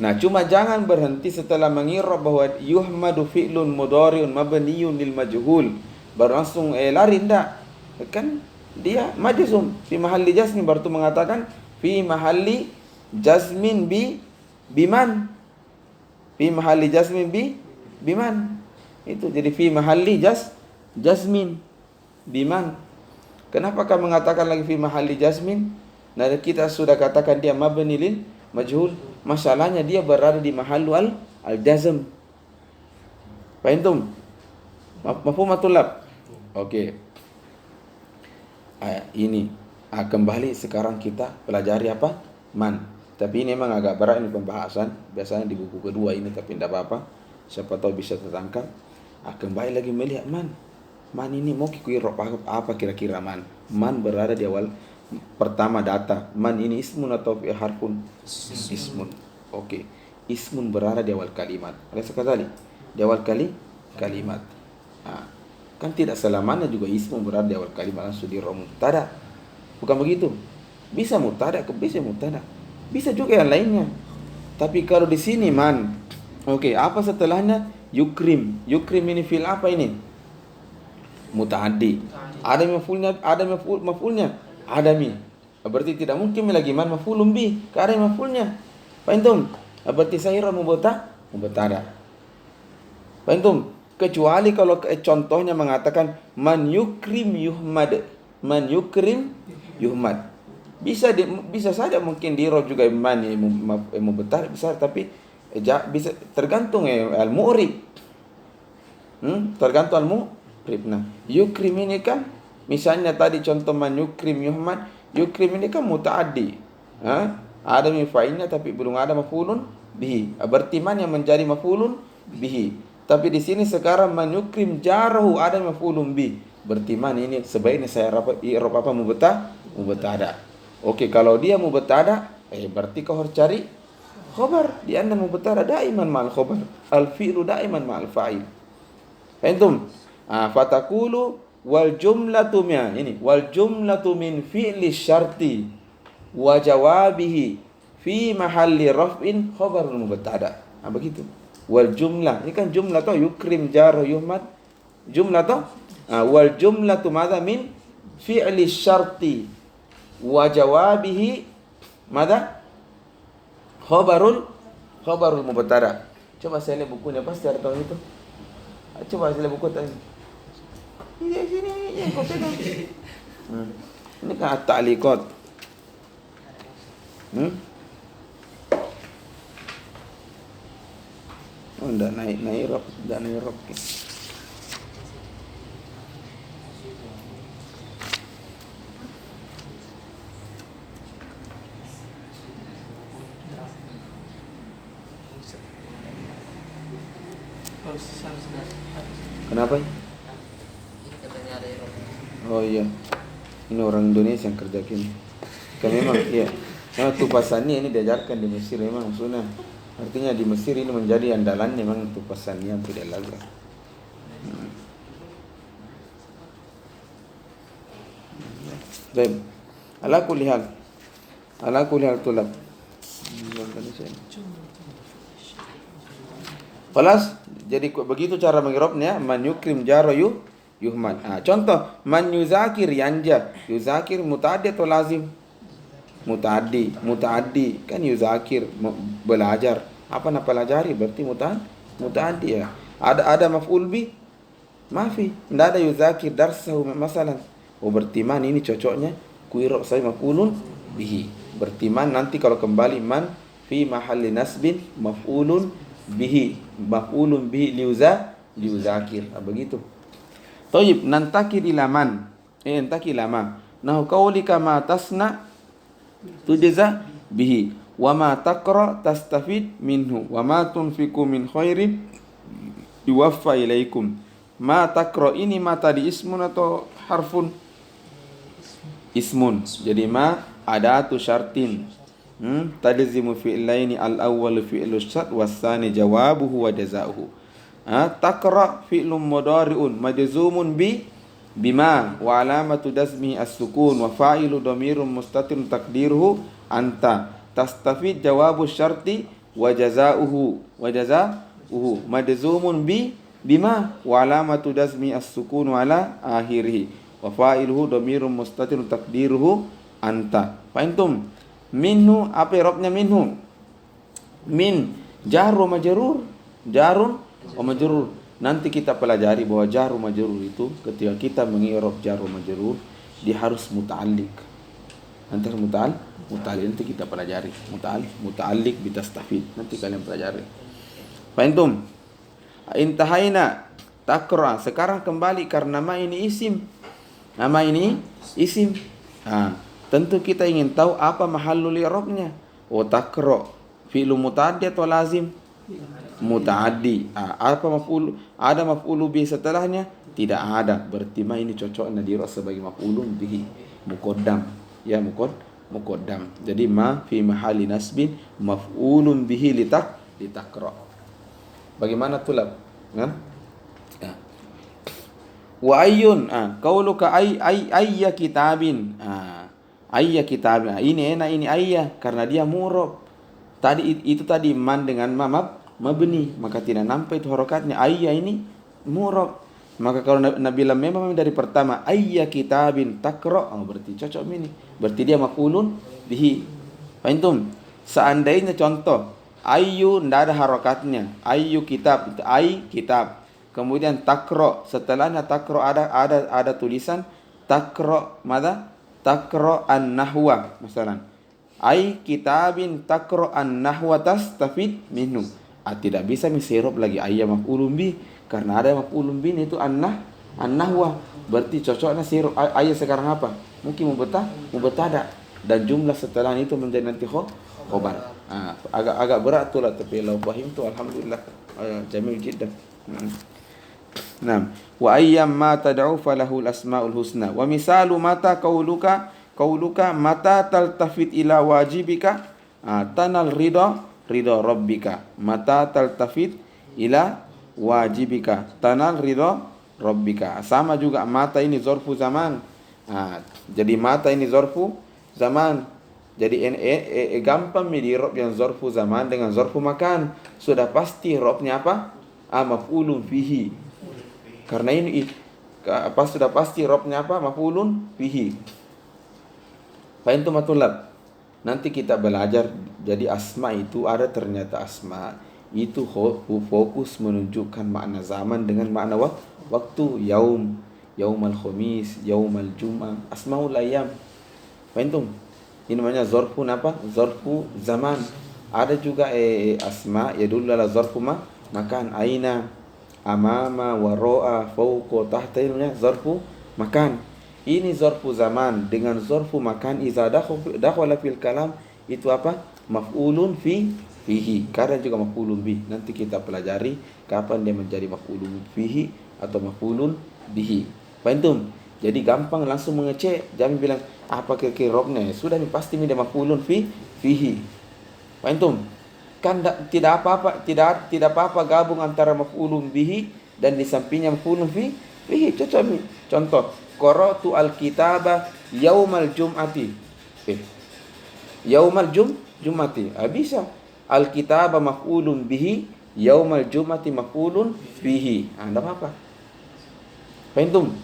Nah, cuma jangan berhenti setelah mengi'rab bahwa yuhmadu fi'lun mudhari'un mabniyun lil majhul. Baru langsung lari ndak. Kan dia majzum fi mahalli jazmin, baru tu mengatakan fi mahalli jazmin biman. Fi mahalli jazmin biman. Itu jadi fi mahalli jazmin biman. Kenapa kau mengatakan lagi fi mahalli jazmin? Nah, kita sudah katakan dia mabni lil majhul. Masalahnya dia berada di mahallu al-jazm. Fahim? Mafhum tulab? Oke. Ini kembali sekarang kita pelajari apa? Man. Tapi ini memang agak berat ini pembahasan. Biasanya di buku kedua ini, tapi tidak apa-apa. Siapa tahu bisa tertangkap. Kembali lagi melihat man. Man ini mau kira apa kira-kira man? Man berada di awal pertama data. Man ini ismun atau harfun? Ismun. Oke. Ismun berada di awal kalimat. Ada sekali di awal kalimat. Kan tidak selamanya juga ismun berada di awal kalimat langsung di mubtada. Bukan begitu. Bisa mubtada, bisa mubtada. Bisa juga yang lainnya. Tapi kalau di sini man, oke, apa setelahnya? Yukrim. Yukrim ini fi'il apa ini? Mutaaddi. Ada maf'ulnya, adami. Berarti tidak mungkin lagi man maf'ulun bi, karena maf'ulnya. Fahim? Berarti sahira mubtada. Fahim? Kecuali kalau contohnya mengatakan man yukrim yuhmad. Man yukrim yuhmad. Bisa saja mungkin di rob juga man mubtada besar, tapi bisa tergantung al-mu'rib. Tergantung al-mu'rib. Nah, yukrim ini kan misalnya tadi contoh man yukrim yuhmad, yukrim ini kan mutaaddi. Ada fa'ilnya tapi belum ada maf'ulun bihi. Berarti man yang menjadi maf'ulun bihi. Tapi di sini sekarang man yukrim jarahu ada maf'ulun bi. Berarti man ini sebaiknya saya i'rab apa mubtada. Oke, kalau dia mubtada, berarti kau harus cari khabar. Di anna mubtada daiman ma'al khabar. Al-fi'lu daiman ma'al fa'il. Fahim? Fatakulu wal jumlatu wal jumlatu min fi'li syarti wa jawabihi fi mahalli raf'in khabarul mubtada. Begitu. Wal jumlah, ini kan jumlah toh yukrim jar yuhmad. Jumlah toh wal jumlatu madza min fi'li syarti wa jawabihi madza khabarul mubtada. Coba saya lihat bukunya, pasti ada tahu itu. Coba saya lihat buku tadi. Sini yang kau pegang. Ini kan at-ta'liqat. Oh, enggak naik rob. Kenapa? Oh iya, ini orang Indonesia yang kerja gini. Kan memang iya. Memang tupasannya ini diajarkan di Mesir memang sunnah. Artinya di Mesir ini menjadi andalan memang tupasannya tidak lagu. Baik. Ala kulli hal tulab. Kelas, jadi begitu cara mengirobnya. Man yukrim jaro yuhmad. Contoh man yuzakir yanja. Yuzakir mutaaddi atau lazim? Mutaaddi kan yuzakir belajar. Apa nak pelajari? Berarti mutaaddi ya. Ada maf'ul bi? Mafi. Tidak ada yuzakir darsahu masalan. Berarti man ini cocoknya kuirob saya maf'ulun bihi. Berarti man nanti kalau kembali man fi mahalli nasbin maf'ulun bihi. Maf'ulun bihi liuzakir. Begitu. Tayyib, nantakir ila man. Nantakir ila ma. Nahu qaulika ma tasna tujza bihi wa ma taqra tastafid minhu wa ma tunfiqu min khairin yuwaffa ilaikum. Ma taqra ini ma tadi ismun atau harfun? Ismun. Jadi ma adatu syartin. Talzimu fi'laini al-awwal fi'lu syart was-tsani jawabuhu wa jazaohu. Taqra fi'lun mudhari'un majzumun bima wa alamatu dasmihi as-sukun wa fa'ilu dhamirun mustatirun taqdiruhu anta. Tastafid jawabu syarti wa jazaohu majzumun bima wa alamatu dasmihi as-sukun ala akhirih wa fa'iluhu dhamirun mustatirun taqdiruhu anta. Fahimtum? Minhu, apa i'rabnya minhu? Min jar wa majrur, jarun wa majrur. Nanti kita pelajari bahwa jar wa majrur itu ketika kita mengi'rab jar wa majrur dia harus muta'alliq. Nanti muta'alliq nanti kita pelajari. Muta'alliq bitastafid. Nanti kalian pelajari. Fahimtum? Intahaina takra. Sekarang kembali karena nama ini isim. Nama ini isim. Tentu kita ingin tahu apa mahallul i'rabnya. Takra fi'lu muta'addi atau lazim? Muta'addi. Apa maf'ul? Ada maf'ulu bihi setelahnya? Tidak ada. Berarti ma ini cocoknya di sebagai maf'ulun bihi muqaddam. Ya muqaddam. Jadi ma fi mahalli nasbin maf'ulun bihi litakra. Bagaimana tulab? Ya. Wa ayyun qauluka ayya kitabin. Ayya kitab. Ini enak ini ayya karena dia murab. Itu tadi man dengan mabni, maka tidak nampak itu harokatnya. Ayya ini murab. Maka kalau Nabi lam memang dari pertama ayya kitabin takra, berarti cocok ini. Berarti dia maf'ulun bihi. Fahimtum? Seandainya contoh ayyu tidak ada harokatnya. Ayyu kitab itu ay kitab. Kemudian takra, setelahnya takra ada tulisan takra mada? Takra an-nahwa masalan. Ai kitabin takra an-nahwa tastafid minhu. Tidak bisa misirab lagi ayya maf'ulun bi karena ada maf'ulun bi itu an-nahwa. Berarti cocoknya sirab ayya sekarang apa? Mungkin mubtada dan jumlah setelah itu menjadi nanti khobar. Agak berat tuh lah tapi kalau fahim tu alhamdulillah jamil jiddan. Nah, wa ayyam ma tad'u falahu al-asmaul husna. Wa misalu mata qauluka mata taltafit ila wajibika tanal ridha rabbika. Mata taltafit ila wajibika tanal ridha rabbika. Sama juga mata ini zorfu zaman. Jadi mata ini zorfu zaman. Jadi gampang di rob yang zorfu zaman dengan zorfu makan. Sudah pasti robnya apa? Maf'ulun fihi. Karena ini sudah pasti robnya apa? Maf'ulun fihi. Fahimtum matulab? Nanti kita belajar. Jadi asma itu ada ternyata asma itu fokus menunjukkan makna zaman dengan makna waktu. Yaumal khamis, yaumal jum'ah, asmaul ayyam. Fahimtum? Ini namanya zorfun apa? Zorfu zaman. Ada juga asma yadullu ala zorfu makan. Aina, amama, waro'a, fauqa, tahta, ini zarfu makan. Ini zarfu zaman dengan zarfu makan iza dakhala fil kalam itu apa? Maf'ulun fihi. Karena juga maf'ulun bi. Nanti kita pelajari kapan dia menjadi maf'ulun fihi atau maf'ulun bihi. Fahimtum? Jadi gampang langsung mengecek. Jangan bilang apa kira-kira sudah nih pasti dia maf'ulun fihi. Fahimtum? Kan tidak apa-apa gabung antara maf'ulun bihi dan di sampingnya maf'ulun fihi. Contoh, qara'tu al-kitaba yaumal jum'ati. Yaumal jum'ati. Bisa. Al-kitaba maf'ulun bihi, yaumal jum'ati maf'ulun fihi. Enggak apa-apa. Fahimtum?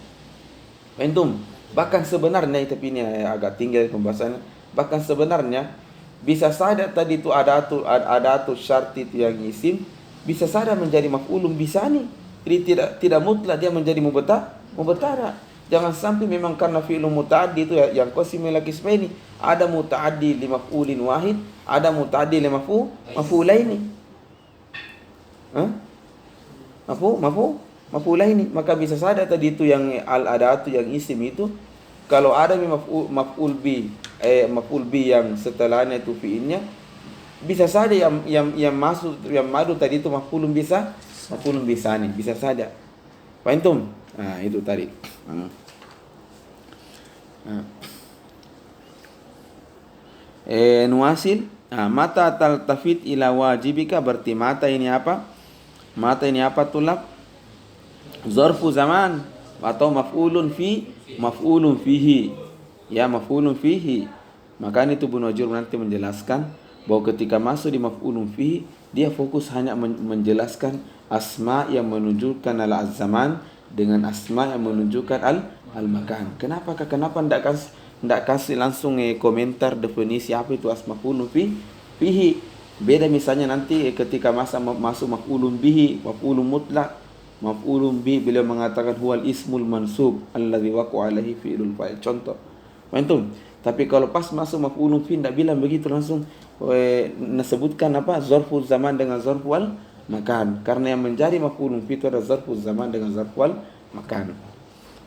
Bahkan sebenarnya tapi ini agak tinggi pembahasannya. Bahkan sebenarnya bisa saja tadi itu ada atul syarti itu yang isim bisa saja menjadi maf'ulun bisani. Jadi tidak mutlak dia menjadi mubtada. Jangan sampai memang karena fi'lu muta'addi itu yang qasimul qismaini. Ada muta'addi li maf'ulin wahid, ada muta'addi li maf'ulaini. Maf'ulaini. Maka bisa saja tadi itu yang al-adatu yang isim itu kalau ada maf'ul bi yang setelahnya itu fi'ilnya bisa saja yang masuk yang madu tadi itu maf'ulun bisani bisa saja. Fahimtum? Itu tadi. Nuasil. Mata taltafit ila wajibika, berarti mata ini apa? Mata ini apa tulab? Zarfu zaman atau maf'ulun fihi. Ya, maf'ulun fihi. Maka itu Ibnu Ajur nanti menjelaskan bahwa ketika masuk di maf'ulun fihi, dia fokus hanya menjelaskan asma yang menunjukkan al-zaman dengan asma yang menunjukkan al-makan. Kenapa ndak kasih langsung komentar definisi apa itu asma maf'ulun fihi. Beda misalnya nanti ketika masuk maf'ulun bihi, maf'ulun mutlak, maf'ulun bi, beliau mengatakan huwal ismul mansub alladzi waqa'a alaihi fi'lul fa'il. Contoh. Antum. Tapi kalau pas masuk maf'ulun fi ndak bilang begitu langsung sebutkan apa? Zarful zaman dengan zarful makan. Karena yang menjadi maf'ulun fi itu adalah zarful zaman dengan zarful makan.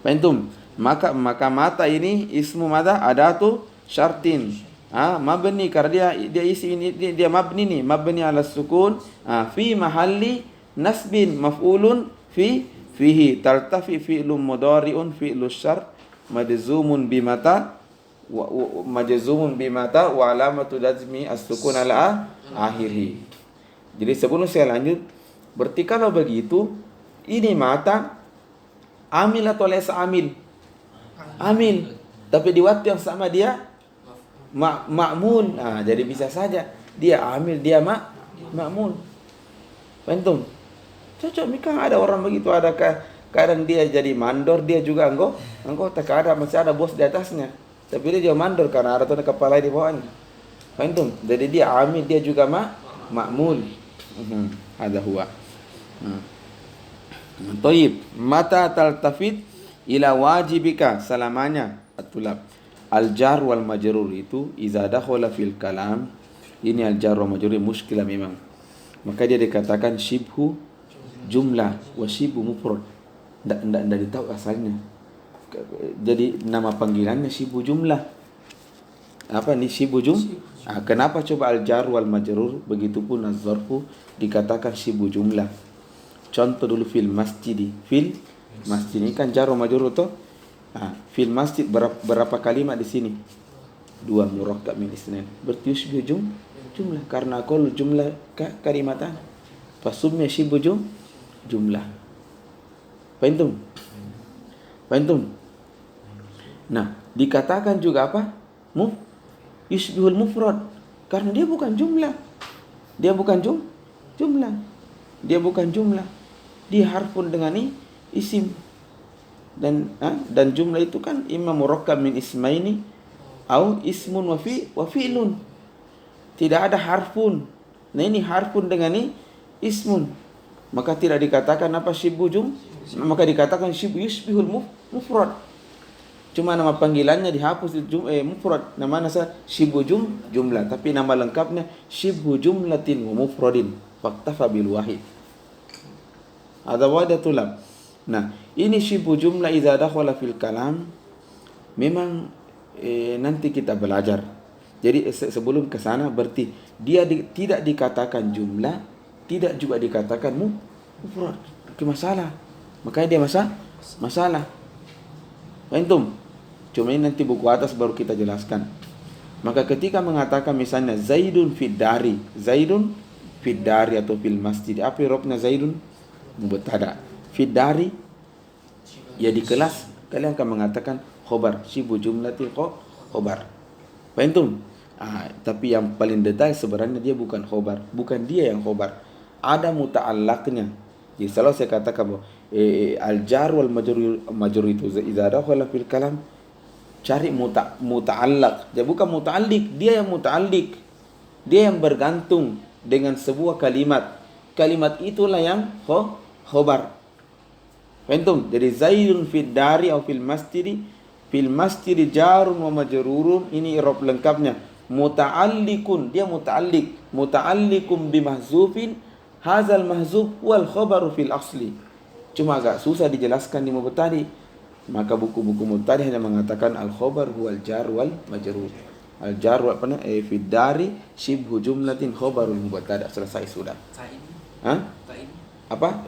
Antum. Maka mata ini ismu mata adatu syartin. Mabni, karena dia isi ini dia mabni nih, mabni ala sukun, fi mahalli nasbin maf'ulun fihi, tartafi fi'lun mudhari'un fi'lus syart majzumun bimata wa alamatu jazmi as-sukun ala akhirih. Jadi sebelum saya lanjut, berarti kalau begitu ini mata amil atau laysa amil? Amil. Tapi di waktu yang sama dia ma'mul. Jadi bisa saja dia amil, dia ma'mul. Antum. Cocok mikang ada orang begitu, ada kadang dia jadi mandor, dia juga anggota, kadang masih ada bos di atasnya. Tapi dia juga mandor karena ada tuh kepala di bawahnya. Antum. Jadi dia amil, dia juga ma'mul. Ada huwa. Taib. Mata taltafit ila wajibika, selamanya at-tulab. Al-jar wal majrur itu iza dakhala fil kalam, ini al-jar wal majrur muskilah memang. Maka dia dikatakan shibhu jumlah wa shibhu mufrad. Ndak ditahu asalnya. Jadi nama panggilannya shibhu jumlah. Apa nih shibhu kenapa coba al-jar wal majrur, begitupun az-zarfu dikatakan shibhu jumlah. Contoh dulu fil masjid. Fil masjid ini kan jar wal majrur tuh. Fil masjid berapa kalimat di sini? 2 murakkab min isnain. Berarti yushbihu jumlah karena qul jumlah kalimatan. Fasumya shibhu jumlah. Fahim? Nah, dikatakan juga apa? Yushbihul mufrad karena dia bukan jumlah. Dia bukan jumlah. Dia harfun dengan isim. Dan jumlah itu kan imma murakkab min ismaini au ismun wa fi'lun. Tidak ada harfun. Nah ini harfun dengan ismun. Maka tidak dikatakan apa shibhu maka dikatakan shibhu yushbihul mufrad. Cuma nama panggilannya dihapus mufrad. Namanya shibhu jumlah, tapi nama lengkapnya shibhu jumlatin wa mufradin. Faktafa bil wahid. Ada wadatul lam. Nah, ini shibhu jumlah idza dakhala fil kalam. Memang nanti kita belajar. Jadi sebelum ke sana berarti dia tidak dikatakan jumlah, tidak juga dikatakan mufrad. Masalah. Makanya dia masalah. Antum. Cuma ini nanti buku atas baru kita jelaskan. Maka ketika mengatakan misalnya Zaidun fid dari atau fil masjid, apa irobnya Zaidun? Mubtada. Fid dari, ya di kelas kalian akan mengatakan khobar, shibhu jumlatil khobar. Paham? Tapi yang paling detail sebenarnya dia bukan khobar, bukan dia yang khobar. Ada muta'allaqnya. Jadi selalu saya katakan bahwa al-jar wal majrur itu idza dakhala fil kalam, cari muta'allaq. Dia bukan muta'alliq, dia yang muta'alliq. Dia yang bergantung dengan sebuah kalimat. Kalimat itulah yang khobar. Faham? Jadi Zaidun fid dari atau fil masjid jarun wa majrurun, ini i'rab lengkapnya muta'alliqun, dia muta'alliqun bi mahzufin, hadzal mahzuf wal khabaru fil asli. Cuma agak susah dijelaskan di mubtadi. Maka buku-buku mubtadi hanya mengatakan al khabar huwal jar wal majrur. Al jar wa fid dari shibhu jumlatin khabarul mubtada. Selesai sudah. Apa?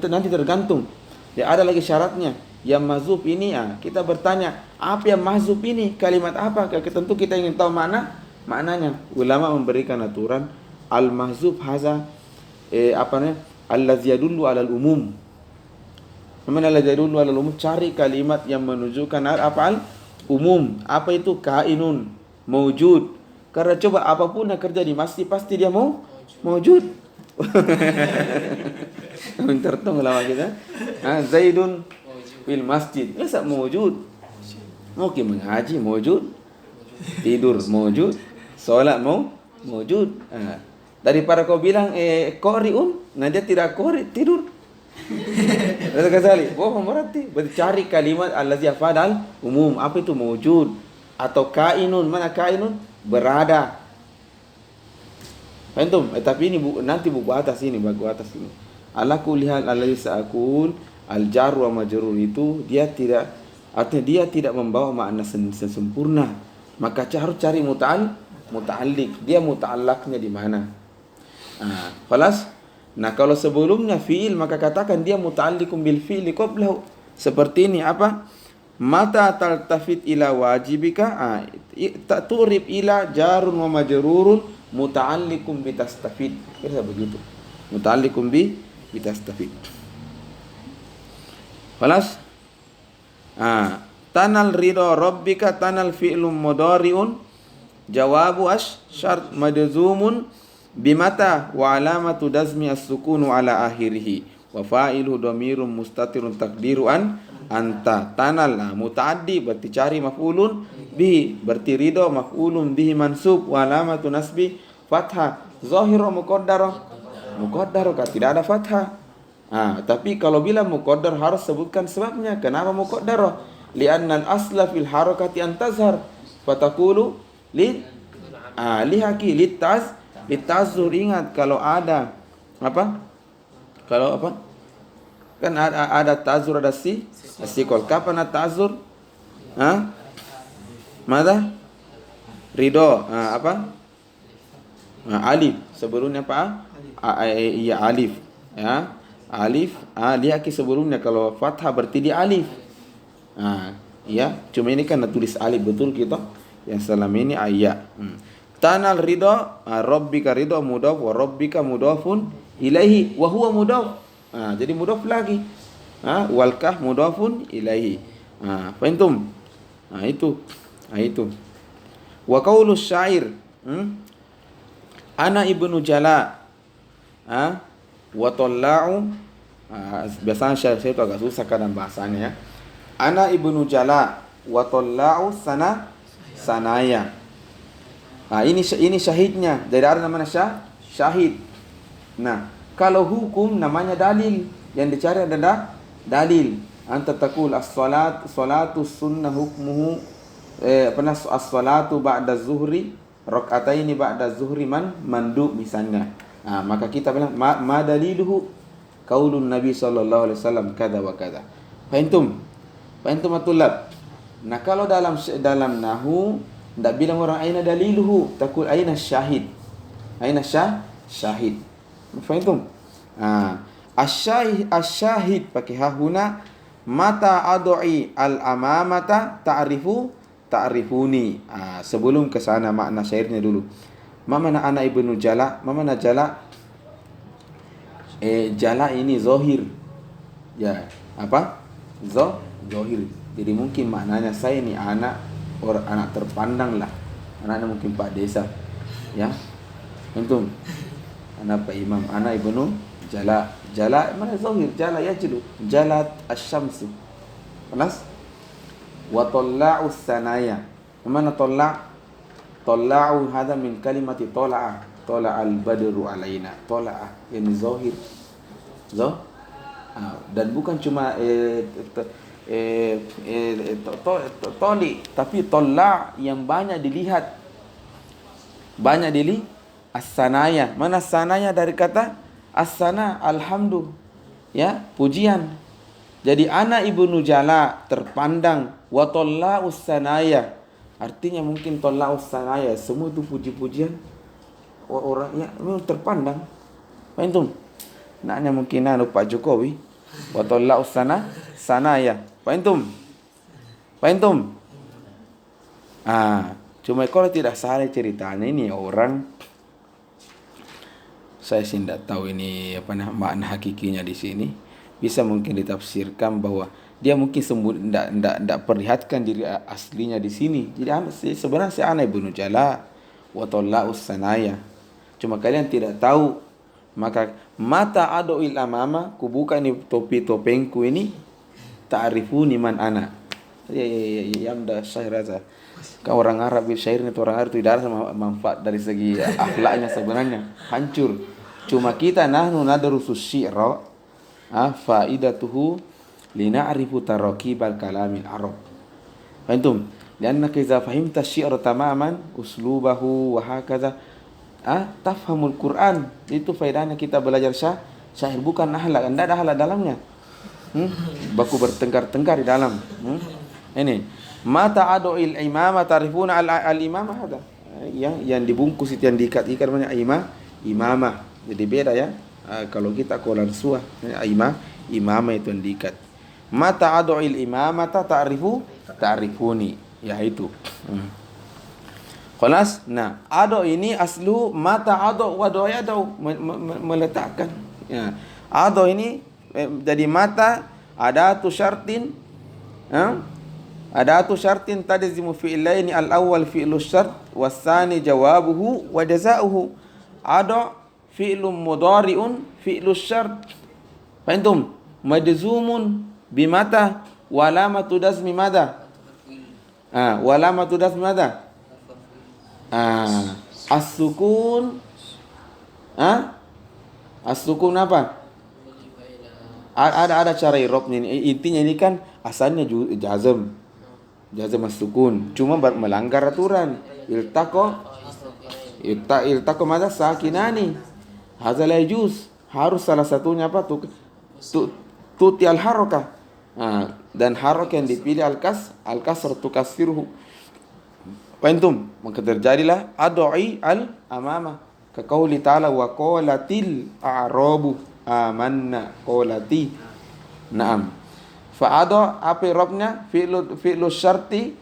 Nanti tergantung. Ya, ada lagi syaratnya. Yang mahzuf ini kita bertanya, apa yang mahzuf ini? Kalimat apa? Tentu kita ingin tahu maknanya. Ulama memberikan aturan al-mahzuf haza allazi yadullu 'alal umum. Mana allazi yadullu 'alal umum? Cari kalimat yang menunjukkan apa umum. Apa itu? Kainun, maujud. Karena coba apapun yang terjadi pasti dia maujud. Tertung ulama kita. Zaidun fil masjid. Masa maujud? Mungkin mengaji maujud, tidur maujud, solat maujud. Daripada kau bilang qari'un, nah dia tidak qari, tidur. Ada kali, bohong berarti. Cari kalimat allazi yafadal umum. Apa itu maujud atau kainun? Mana kainun? Berada. Antum, tapi ini nanti buku atas ini, Ala kulihal allazi sa'akul al-jar wa majrur itu dia tidak, artinya dia tidak membawa makna sempurna. Maka harus cari muta'alliq. Dia muta'allaqnya di mana? Khalas. Nah, kalau sebelumnya fi'il maka katakan dia muta'alliqun bil fi'li qablahu. Seperti ini apa? Mata taltafit ila wajibika ta'turib ila jarun wa majrurun muta'alliqun bi tastafid. Kira begitu. Muta'alliqun bi tastafid. Khalas? Tanal ridha rabbika tanal fi'lun mudhari'un jawabu syart majzumun bimata wa alamatu dazmi as-sukunu ala akhirih wa fa'iluhu dhamirun mustatirun taqdiru anta. Tanal mutaaddi berarti cari maf'ulun bihi, berarti ridha maf'ulun bihi mansub wa alamatu nasbi fathah zahira muqaddara tidak ada fathah. Tapi kalau bila muqaddar harus sebutkan sebabnya. Kenapa muqaddar? Li'anna al-asla fil harakati an tazhar fataqulu lihaki litazur. Ingat kalau ada apa? Kalau apa? Kan ada tazur, ada sikol. Kapan ada tazur? Mada? Ridho. Apa? Alif. Sebelumnya apa? Iya, alif. Ya. Alif. Lihaki sebelumnya. Kalau fathah berarti di alif. Ya, cuma ini kan tulis alif betul kita. Yang selama ini ayat. Tanal ridha rabbika ridha mudhaf wa rabbika mudhafun ilaihi wa huwa mudhaf. Jadi mudhaf lagi. Wal kaf mudhafun ilaihi. Fahimtum? Itu. Wa qaulus syair. Ana ibnu jala. Wa talla'u. Biasanya syair itu agak susah kadang bahasanya ya. Ana ibnu jala wa talla'u sanaya. Ini syahidnya. Dari ada namanya syahid. Nah, kalau hukum namanya dalil. Yang dicari adalah dalil. Anta taqul as-salatu sunnah hukmuhu as-salatu ba'da zuhri rak'ataini ba'da zuhri mandub misalnya. Maka kita bilang ma daliluhu qaulun nabi sallallahu alaihi wasallam kada wa kada. Fahimtum atulab. Nah, kalau dalam nahwu tidak bilang orang aina daliluhu, takul aina syahid. Aina syahid. Fahimtum? Asyahid pakai hahuna mata adui al-amamata ta'rifuni. Sebelum ke sana makna syairnya dulu. Mana ana ibnu jala? Mana jala? Jala ini zahir. Ya, apa? Zahir. Jadi mungkin maknanya saya ini anak terpandang lah. Anaknya mungkin Pak Desa. Ya. Antum. Anak Pak Imam, anak ibnu jala. Jala mana zahir? Jala yajlu. Jalat asy-syamsu. Kelas? Wa talla'u sanaya. Mana talla'? Talla'u hadha min kalimati tala'a. Tala'al badru alaina. Tala'a ini zahir. Dan bukan cuma toli, tapi talla' yang banyak dilihat. As-sanaya. Mana sanaya dari kata as-sana, alhamdu. Ya, pujian. Jadi ana ibnu jala terpandang wa talla'us sanaya. Artinya mungkin talla'us sanaya semua itu puji-pujian orangnya memang terpandang. Fahimtum? Naknya mungkin Pak Jokowi wa talla'us sanaya. Fahimtum? Cuma kalau tidak salah ceritanya ini orang, saya sih tidak tahu ini apa makna hakikinya di sini. Bisa mungkin ditafsirkan bahwa dia mungkin tidak perlihatkan diri aslinya di sini. Jadi sebenarnya si ana ibnu Jala wa talla'us sanaya. Cuma kalian tidak tahu. Maka mata adoil amama, kubuka ini topi topengku ini, ta'rifuni man ana. Ya udah syair aja. Kau orang Arab, syairnya itu orang Arab itu tidak ada manfaat dari segi akhlaknya sebenarnya, hancur. Cuma kita nahnu nadrusus syi'ra faidatuhu lina'rifu tarakibal kalamil arab. Fahimtum? Lianna idza fahimta syi'ra tamaman uslubahu wa hakaza tafhamul Quran. Itu faedahnya kita belajar syair, bukan akhlak. Tidak ada akhlak dalamnya. Baku bertengkar-tengkar di dalam. Ini mata adoil imamah tarifuna al imamah ada. Yang dibungkus itu yang diikat-ikat namanya imamah. Jadi beda ya. Kalau kita kolan suah imamah itu yang diikat. Mata adoil imamah ta'rifuni. Ya itu. Khalas. Nah, ado ini aslu mata ado wa doya do meletakkan. Ya. Ado ini jadi mata adatu syartin. Adatu syartin tadzimu fi'laini al-awwal fi'lu syart was-tsani jawabuhu wa jazaohu. Ada fi'lun mudhari'un fi'lu syart. Fahimtum? Majzumun bimata wa alamatu jazmi madha? Wa alamatu jazmi madha? As-sukun. As-sukun apa? Ada cara i'rabnya ini. Intinya ini kan asalnya jazm. Jazm as-sukun, cuma melanggar aturan. Iltaqo madza sakinani. Hadza la yajuz. Harus salah satunya apa? Tuti al-harakah. Dan harakah yang dipilih al-kasr tukassiruhu. Fahimtum? Maka terjadilah ad'i al-amama. Ka qauli ta'ala wa qalatil a'rabu amanna qolati. Naam. Fa'ada apa i'rabnya? Fi'lu syarti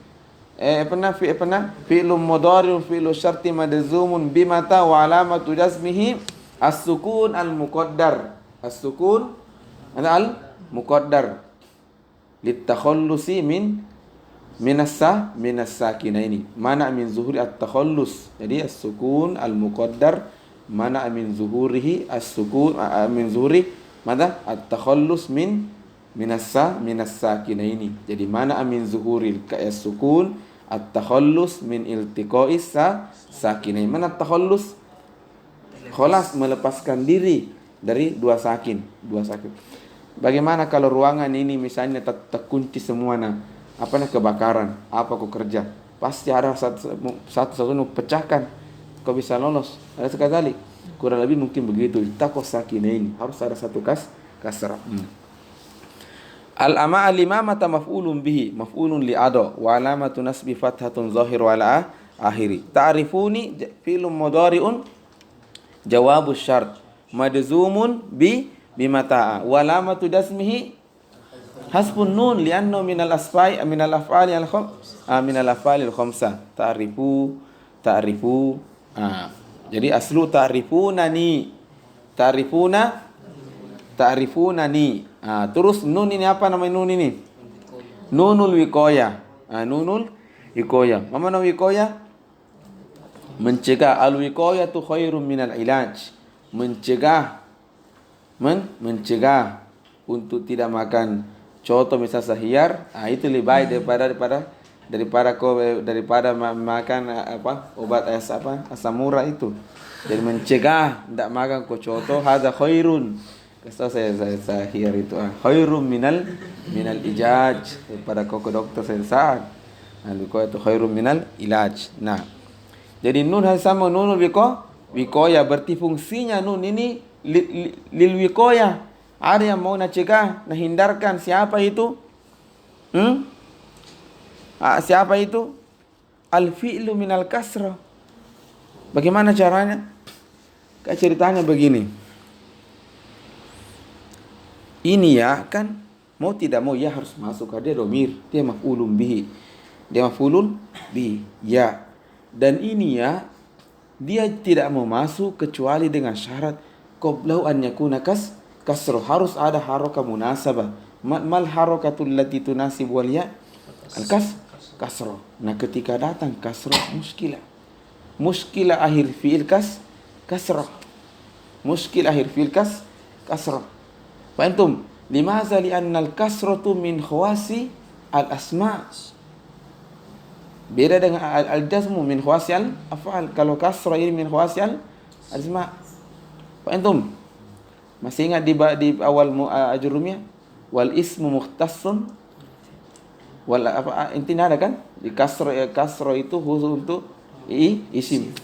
fi'lu mudhari' fi'lu syarti madzumun bimata wa alamatu jazmihi as-sukun al-muqaddar. As-sukun al-muqaddar litakhallusi minas sakinaini. Mana min zuhuri at-takhallus. Jadi as-sukun al-muqaddar mana min zuhurihi as-sukun min zuhuri mada at-takhallus minas sakinaini. Jadi mana min zuhuril as-sukun at-takhallus min iltiqa'is sakinain. Mana at-takhallus? Khalas, melepaskan diri dari dua sakin. Bagaimana kalau ruangan ini misalnya terkunci semua kebakaran, apa kau kerja? Pasti ada satu pecahkan. Kau bisa lolos. Ada sekali. Kurang lebih mungkin begitu. Taqwa sakinain. Harus ada satu kasrah. Al-ama al-imamata maf'ulun bihi, maf'ulun li'ada wa alamatu nasbi fathatun zahir wa ala akhiri. Ta'rifuni fi'lun mudhari'un jawabus syart madzumun bimata'a wa alamatu dasmihi hasbun nun li'annahu minal af'ali al-khamsa. Ta'rifu. Jadi aslu ta'rifunani. Terus nun ini apa namanya nun ini? Nunul wiqayah. Nunul wiqayah. Apa nama wiqayah? Mencegah. Al-wiqayah tu khairun minal ilaj. Mencegah untuk tidak makan contoh misalnya sahiyar, itu lebih baik daripada makan obat asam urat itu. Jadi mencegah tidak makan contoh hadza khairun. Kesal saya sahiyar itu khairun minal ijaj, daripada kau ke dokter saya saat. Al-wiqayah itu khairun minal ilaj. Nah, jadi nun sama nunul wiqayah, berarti fungsinya nun ini lil wiqayah. Ada yang mau cegah, hindarkan. Siapa itu? Siapa itu? Al-fi'lu minal kasrah. Bagaimana caranya? Kayak ceritanya begini. Ini ya kan, mau tidak mau ya harus masuk. Dia domir, dia maf'ulun bihi. Ya. Dan ini ya, dia tidak mau masuk kecuali dengan syarat qablahu an yakuna kasro, harus ada harokah munasabah. Mal harakatul lati tunasib wal ya al kasro. Nah, ketika datang kasro, muskilah akhir fiil kasro, muskil akhir fiil kasro. Fahimtum? Limaza li'anna al-kasratu min khawasi al-asma'. Beda dengan al-jazmu min khawasi al-af'al. Kalau kasra ini min khawasi al-asma'. Fahimtum? Masih ingat di awal ajrumiyah? Wal ismu mukhtassun wal apa intinya ada kan? Di kasra itu khusus untuk isim.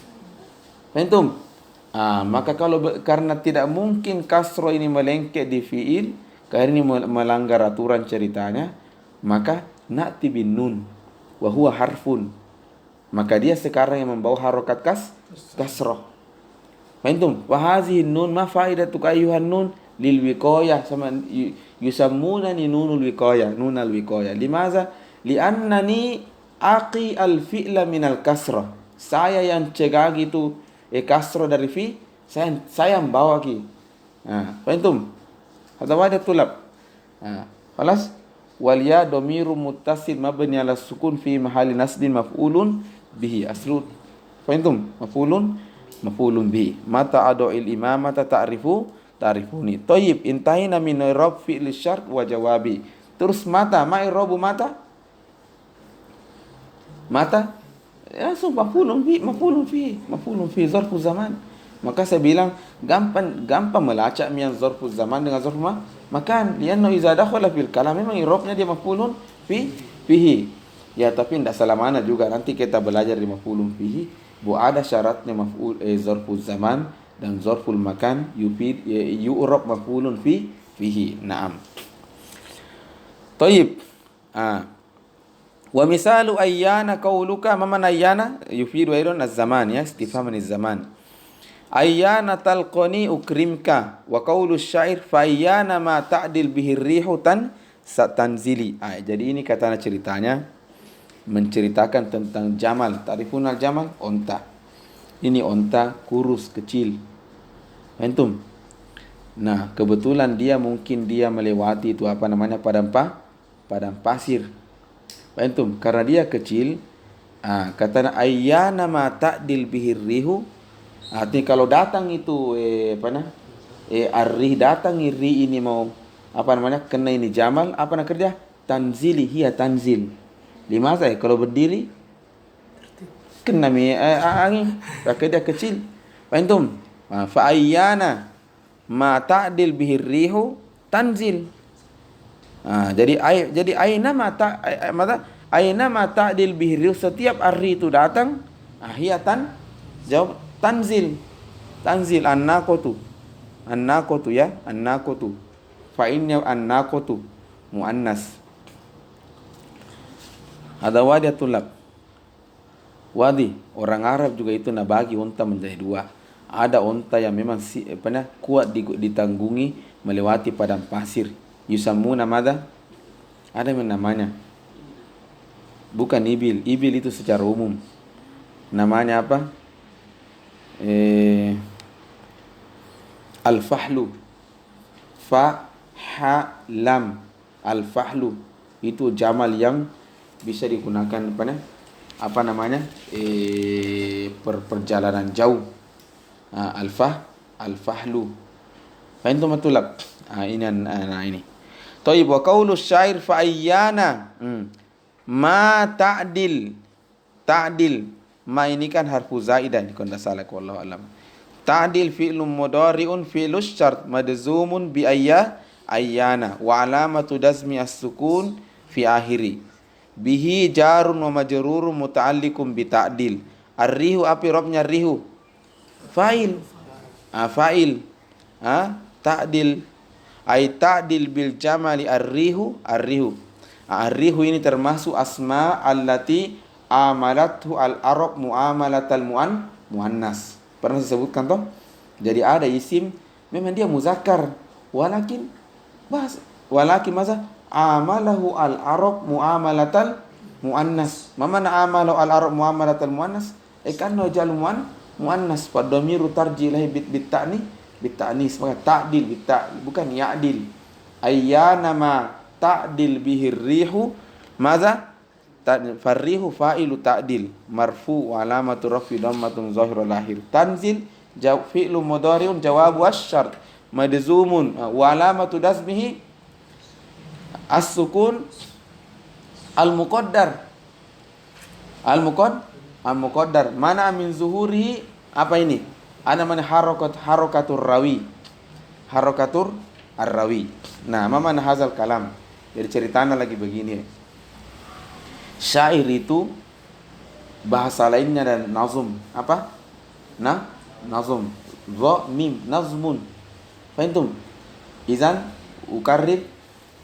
Fahimtum? Maka karena tidak mungkin kasro ini melengket di fiil, karena ini melanggar aturan ceritanya, maka na'ti bin nun wa huwa harfun. Maka dia sekarang yang membawa harokat kasroh. Fahimtum? Wa hazihi nun ma faidatuka ayyuhan nun lil wiqayah, sama yusammunani nunul wiqayah, nunal wiqayah. Limaza? Li'annani aqi al fi'la min al kasrah. Saya yang cegah gitu kasro dari fi, saya membawa ki. Fahimtum? Hadza wajh tulab. Khalas. Wal ya dhamiru muttasil mabni ala sukun fi mahalli nasbin maf'ulun bihi aslu. Fahimtum? Maf'ulun bihi. Mata adu'il imamata ta'rifuni. Thayyib, intahina min i'rab fi'l syart wa jawabi. Terus mata, ma i'rabu mata? Langsung maf'ulun fi zarfu zaman. Maka saya bilang gampang melacak yang zarfu zaman dengan zarfu makan. Lianna iza dakhala fil kalam, memang i'rabnya dia maf'ulun fihi. Ya, tapi tidak salah mana juga, nanti kita belajar di maf'ulun fihi ada syaratnya zarfu zaman dan zarful makan yu'rab maf'ulun fihi. Naam. Thayyib. Wa misalu ayyana qauluka, man ayyana yufidu aidon az-zaman, ya, istifhaman az-zaman. Ayyana talqani ukrimka, wa qaulu syair fa ayyana ma ta'dil bihi rihu tanzili. Jadi ini katanya ceritanya menceritakan tentang jamal. Ta'rifuna al-jamal? Onta. Ini onta kurus kecil. Antum. Nah, kebetulan mungkin dia melewati itu padang pasir. Antum, karena dia kecil, kata ayyana ma ta'dil bihir rihu, artinya kalau datang itu ar-rih datang, ri ini mau kena ini jamal, kerja tanzili, hiya tanzil. Lima saya kalau berdiri kena angin, maka dia kecil. Antum, fa ayyana ma ta'dil bihir rihu tanzil. Jadi aina mata ta'dil bihri, setiap hari itu datang, jawab tanzil an-naqatu ya, an-naqatu fa inna an-naqatu muannas. Ada wadi tulab. Wadi orang Arab juga itu bagi unta menjadi dua. Ada unta yang memang kuat ditanggungi melewati padang pasir. Yusammuna mada? Ada yang namanya, bukan ibil. Ibil itu secara umum. Namanya apa? Al-fahlu. Fa, ha, lam. Al-fahlu. Itu jamal yang bisa digunakan perjalanan jauh. Al-fahlu. Fahimtum matulab? Ini. Thayyib, wa qaulu syair fa ayyana ma ta'dil. Ma ini kan harfu zaidah, kalau tidak salah, wallahu alam. Ta'dil fi'lun mudhari'un fi'lus syart madzumun bi ayyana wa alamatu jazmi as-sukun fi akhiri. Bihi jarun wa majrurun muta'alliqun bi ta'dil. Ar-rihu, api robnya rihu? Fa'il. Fa'il. Ta'dil ay ta'dil bil jamali ar-rihu. Ar-rihu ini termasuk asma allati amalathu al-arab muamalatal muannas. Pernah disebutkan toh? Jadi ada isim memang dia muzakkar, walakin masa amalahu al-arab muamalatal muannas. Mana amalahu al-arab muamalatal muannas? Kan jalu muannas fa dhamiru tarji ilahi bit ta'nis maka ta'dil bit bukan ya'dil. Ayyana ma ta'dil bihi rihu madza farrihu fa'ilu ta'dil marfu wa alamatu rafi dhammatun zahirul lahir. Tanzil fi'lu mudhari'un jawabu asy-syart madzumun wa alamatu dasmihi as-sukun al-muqaddar. Al-muqaddar mana min zuhurihi apa ini? Ana man harakatur rawi. Harakatur ar-rawi. Nah, mana hazal kalam? Jadi ceritanya lagi begini. Syair itu bahasa lainnya dan nazm. Apa? Nazm. Dha mim nazmun. Fahimtum? Izan ukarrir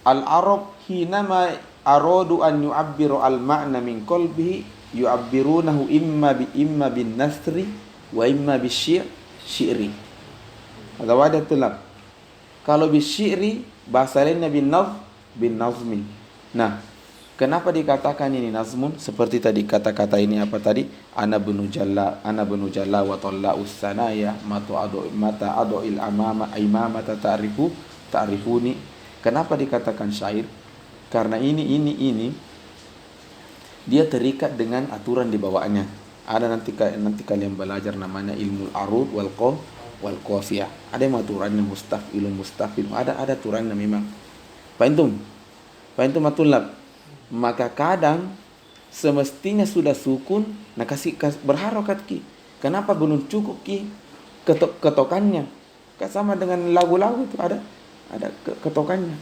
al-arab hinama aradu an yu'abbiru al-ma'na min qalbihi yu'abbirunahu imma bin nasri wa imma bisyiri. Ada wadah tulab. Kalau bisyiri bahasa lainnya bin nazmi. Nah, kenapa dikatakan ini nazmun? Seperti tadi kata-kata ini apa tadi? Ana bunu jalla wa talla'us sanaya mata adu'il imamata ta'rifuni. Kenapa dikatakan syair? Karena ini dia terikat dengan aturan di bawahnya. Ada nanti kalian belajar namanya ilmu arud wal qafiyah. Ada yang aturannya mustafil, ada aturannya memang. Fahimtum matulab. Maka kadang semestinya sudah sukun, nah kasih berharokat ki. Kenapa belum cukup ki ketokannya? Sama dengan lagu-lagu itu ada ketokannya.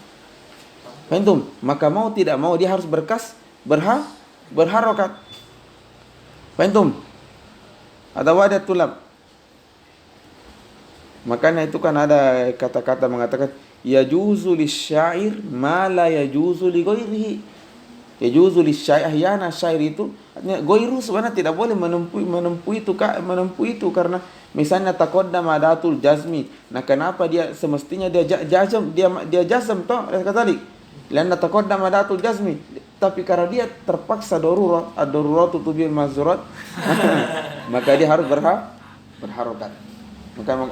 Fahimtum? Maka mau tidak mau dia harus berharokat. Fahimtum? Ada wadah tulab. Makanya itu kan ada kata-kata mengatakan yajuzu lisyair ma la yajuzu li ghairihi. Yajuzu lisyair ahyana syair itu artinya ghairu sebenarnya tidak boleh menempuh itu karena misalnya taqaddama adatul jazmi. Nah, kenapa dia semestinya dia jazm toh kata tadi. Lanna taqaddama adatul jazmi. Tapi karena dia terpaksa darurat, ad-daruratu tubil mazzurat, maka dia harus berharokat.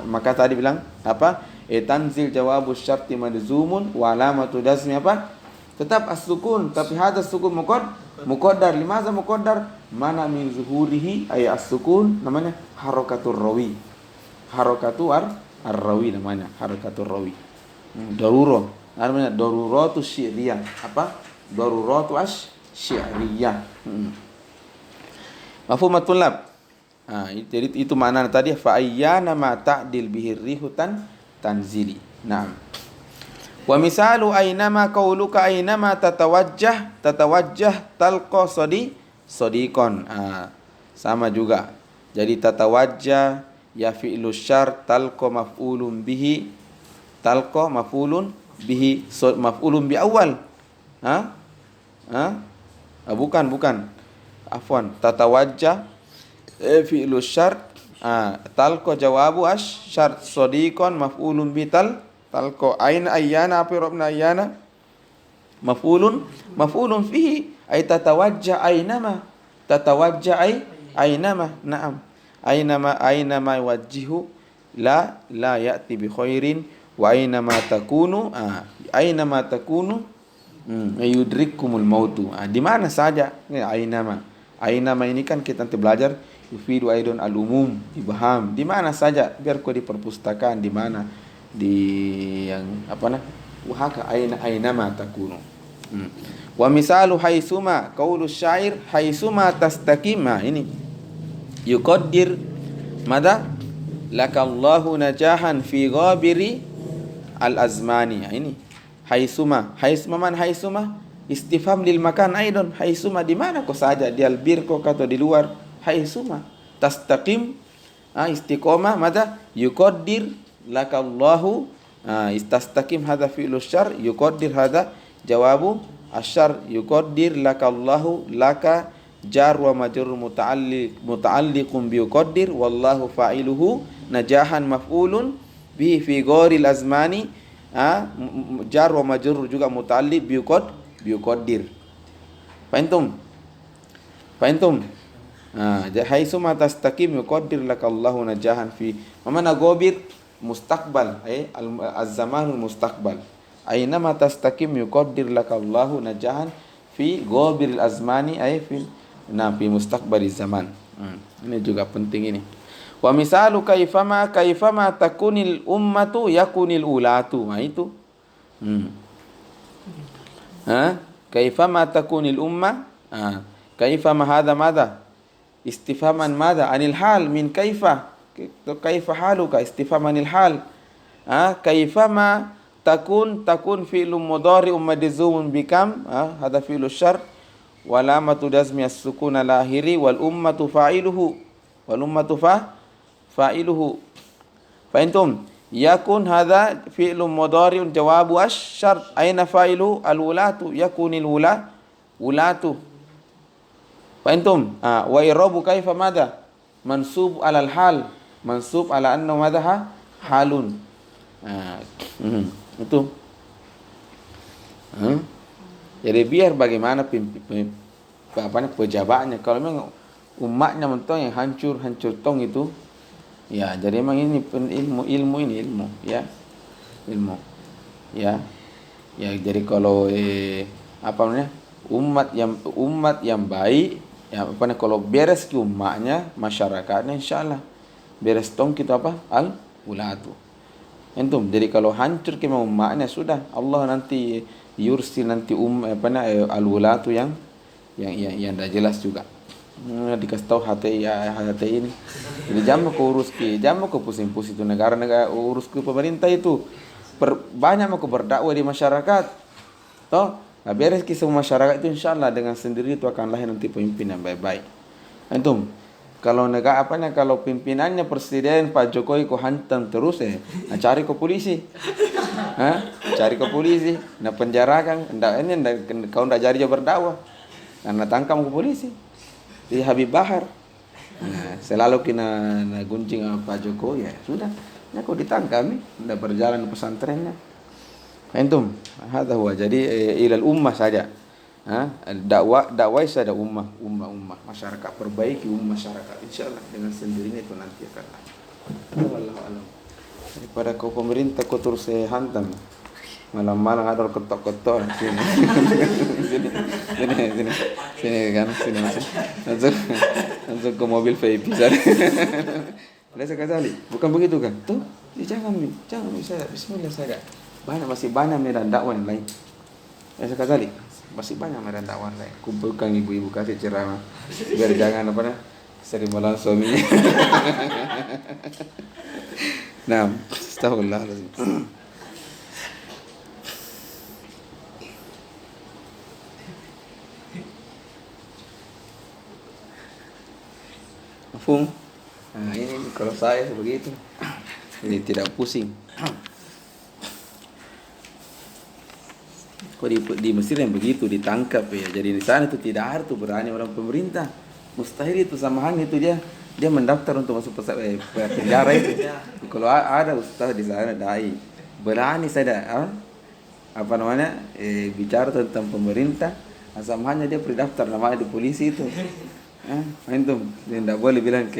Maka tadi bilang apa? Tanzil jawabus syarti madzumun wa alamatu dasmi apa? Tetap as-sukun, tapi hadha sukun muqaddar. Limaza muqaddar? Mana min zuhurihi ay as-sukun namanya harakatur rawi. Harakatu ar-rawi namanya harakatur rawi. Darurah. Namanya daruratu syi'riyah. Apa? Daruratu asy-syi'riyah. Mafhumatul lab. Jadi itu makna tadi fa ayyana ma ta'dil bihi rihutan tanzili. Naam. Wa misalu aynama qauluka aynama tatawajjah talqa sadiqon. Sama juga. Jadi tatawajjah ya fi'lu syart talqa maf'ulun bihi maf'ulun bi awal. Bukan. Afwan. Tatawajjah fi'lu syart talqa jawabu asy-syart sadiqon maf'ulun bi talqa ayyana apa robna ayyana maf'ulun fihi ay tatawajjah aynama na'am aynama wajjihu la ya'ti bi khairin wa aynama takunu yudrikkumul mautu. Di mana saja aynama ini kan kita nanti belajar yufidu aidon al-umum ibham. Di mana saja, biar kau di perpustakaan di mana di yang wahaka aynama takunu. Wa misalu haitsuma qaulu syair haitsuma tastaqim. Ini yuqaddir mada lakallahu najahan fi ghabiri al-azmani. Ini haitsuma man haitsuma istifham lil makan aidon. Haitsuma di mana kau saja, di albir kau atau di luar. Haitsuma tastaqim istiqomah mada yuqaddir lakallahu istastaqim hadza fi'lu syar yuqaddir hadza jawabu asyar yuqaddir lakallahu laka jar wa majrur muta'alliqun bi yuqaddir wallahu fa'iluhu najahan maf'ulun bihi fi ghairil azmani jar wa majrur juga muta'alliq bi yuqaddir. Fahimtum? Haitsuma tastaqim yuqaddir lakallahu najahan fi. Mana gobir mustaqbal, az-zamanul mustaqbal. Ainama tastaqim yuqaddir lakallahu najahan fi gobiril azmani fi mustaqbaliz zaman. Ini juga penting ini. Wa misalu kaifama takunil ummatu yakunil ulatu. Nah itu. Kaifama takunil umma. Kaifama hadha madha? Istifhaman madha? Anil hal min kaifa. Kaifa haluka? Istifham anil hal. Kaifama takun fi'lun mudhari'un majzumun bikam. Hadha fi'lu syart. Walamatu jazmi as-sukun al-akhiri wal ummatu fa'iluhu. Fa'iluhu. Fahimtum? Yakun hadha fi'lun mudhari'un jawabu asy-syart. Aina fa'ilu al-wulatu? Yakunil wulatu. Fahimtum? Wa irabu kaifa madha? Mansub alal hal. Mansub ala anna madha halun. Itu. Jadi biar bagaimana pejabatnya. Kalau memang umatnya mentong yang hancur tong itu, ya jadi memang ini ilmu ya. Ilmu. Ya. Ya jadi kalau umat yang baik, ya kalau beres ke umatnya, masyarakatnya insyaallah beres tong kita al-ulatu. Entum, jadi kalau hancur ke umatnya sudah Allah nanti yursil nanti al-ulatu yang dah jelas juga. Dikasih tahu hati ini. Jadi jangan kau pusing-pusing itu negara urus ke pemerintah itu. Banyak mau berdakwah di masyarakat. Toh, beres kisah masyarakat itu insyaallah dengan sendiri itu akan lahir nanti pemimpin yang baik-baik. Antum, kalau negara kalau pimpinannya presiden Pak Jokowi kau hantam terus cari ke polisi. Cari ke polisi, penjarakan, kau ndak jadi berdakwah. Karena tangkap ke polisi. Di Habib Bahar. Selalu kena gunjing Pak Jokowi ya sudah. Ya kau ditangkap ndak berjalan pesantrennya. Antum, hadza huwa. Jadi ilal ummah saja. Dakwah saja ummah, masyarakat perbaiki masyarakat insyaallah dengan sendirinya itu nanti akan. Wallahu a'lam. Daripada kau pemerintah kau terus hantam. Malam-malam ada ketok-ketok sini kan sini masuk ke mobil VIP sana. Ada sekali, bukan begitu kan? Tuh, jangan bisa bismillah saja. Masih banyak medan dakwah yang lain. Sekali masih banyak medan dakwah lain. Kumpulkan ibu-ibu kasih ceramah biar jangan sering melawan suaminya. Nah, astagfirullahaladzim. Mafhum? Nah, ini kalau saya begitu. Jadi tidak pusing. Kok di Mesir yang begitu ditangkap ya. Jadi di sana itu tidak ada tuh berani orang pemerintah. Mustahil itu samahan itu dia mendaftar untuk masuk penjara itu. Kalau ada ustaz di sana dai berani saja bicara tentang pemerintah, samahannya dia berdaftar namanya di polisi itu. Antum tidak boleh bilang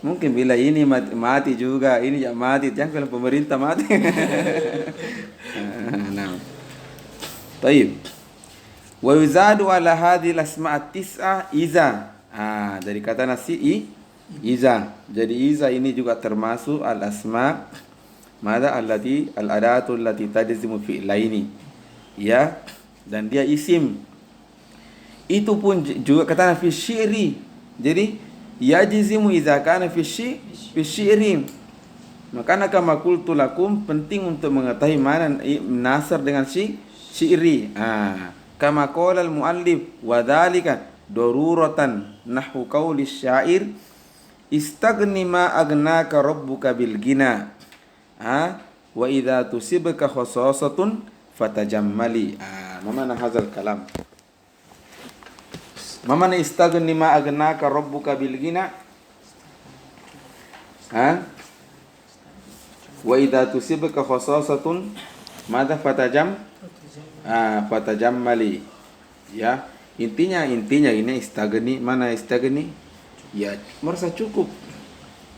mungkin bila ini mati juga, ini yang mati, jangan kalau pemerintah mati. Nah. Taib. Wa yuzadu ala hadhil asma' at-tis'ah iza. Dari kata nasi iza. Jadi iza ini juga termasuk al-asma' allati al-adatu allati tajzimu fi'laini. Ya, dan dia isim. Itu pun juga kata fi syi'ri. Jadi yajzimu idza kana fi syi'ri. Makanya kama qultu lakum, penting untuk mengetahui mana nasar dengan syi'ri. Kama qala al-muallif wa dzalika daruratan nahwu qauli syair istaghni ma aghnaka rabbuka bil ghina. Wa idza tusibka khasasatun fatajammali. Mana hadzal kalam? Mamana istaghni ma aghnaka rabbuka bil ghina. Wa idza tusibka khasasatun madza fatajammali. Ya, intinya ini istaghni, mana istaghni? Ya merasa cukup.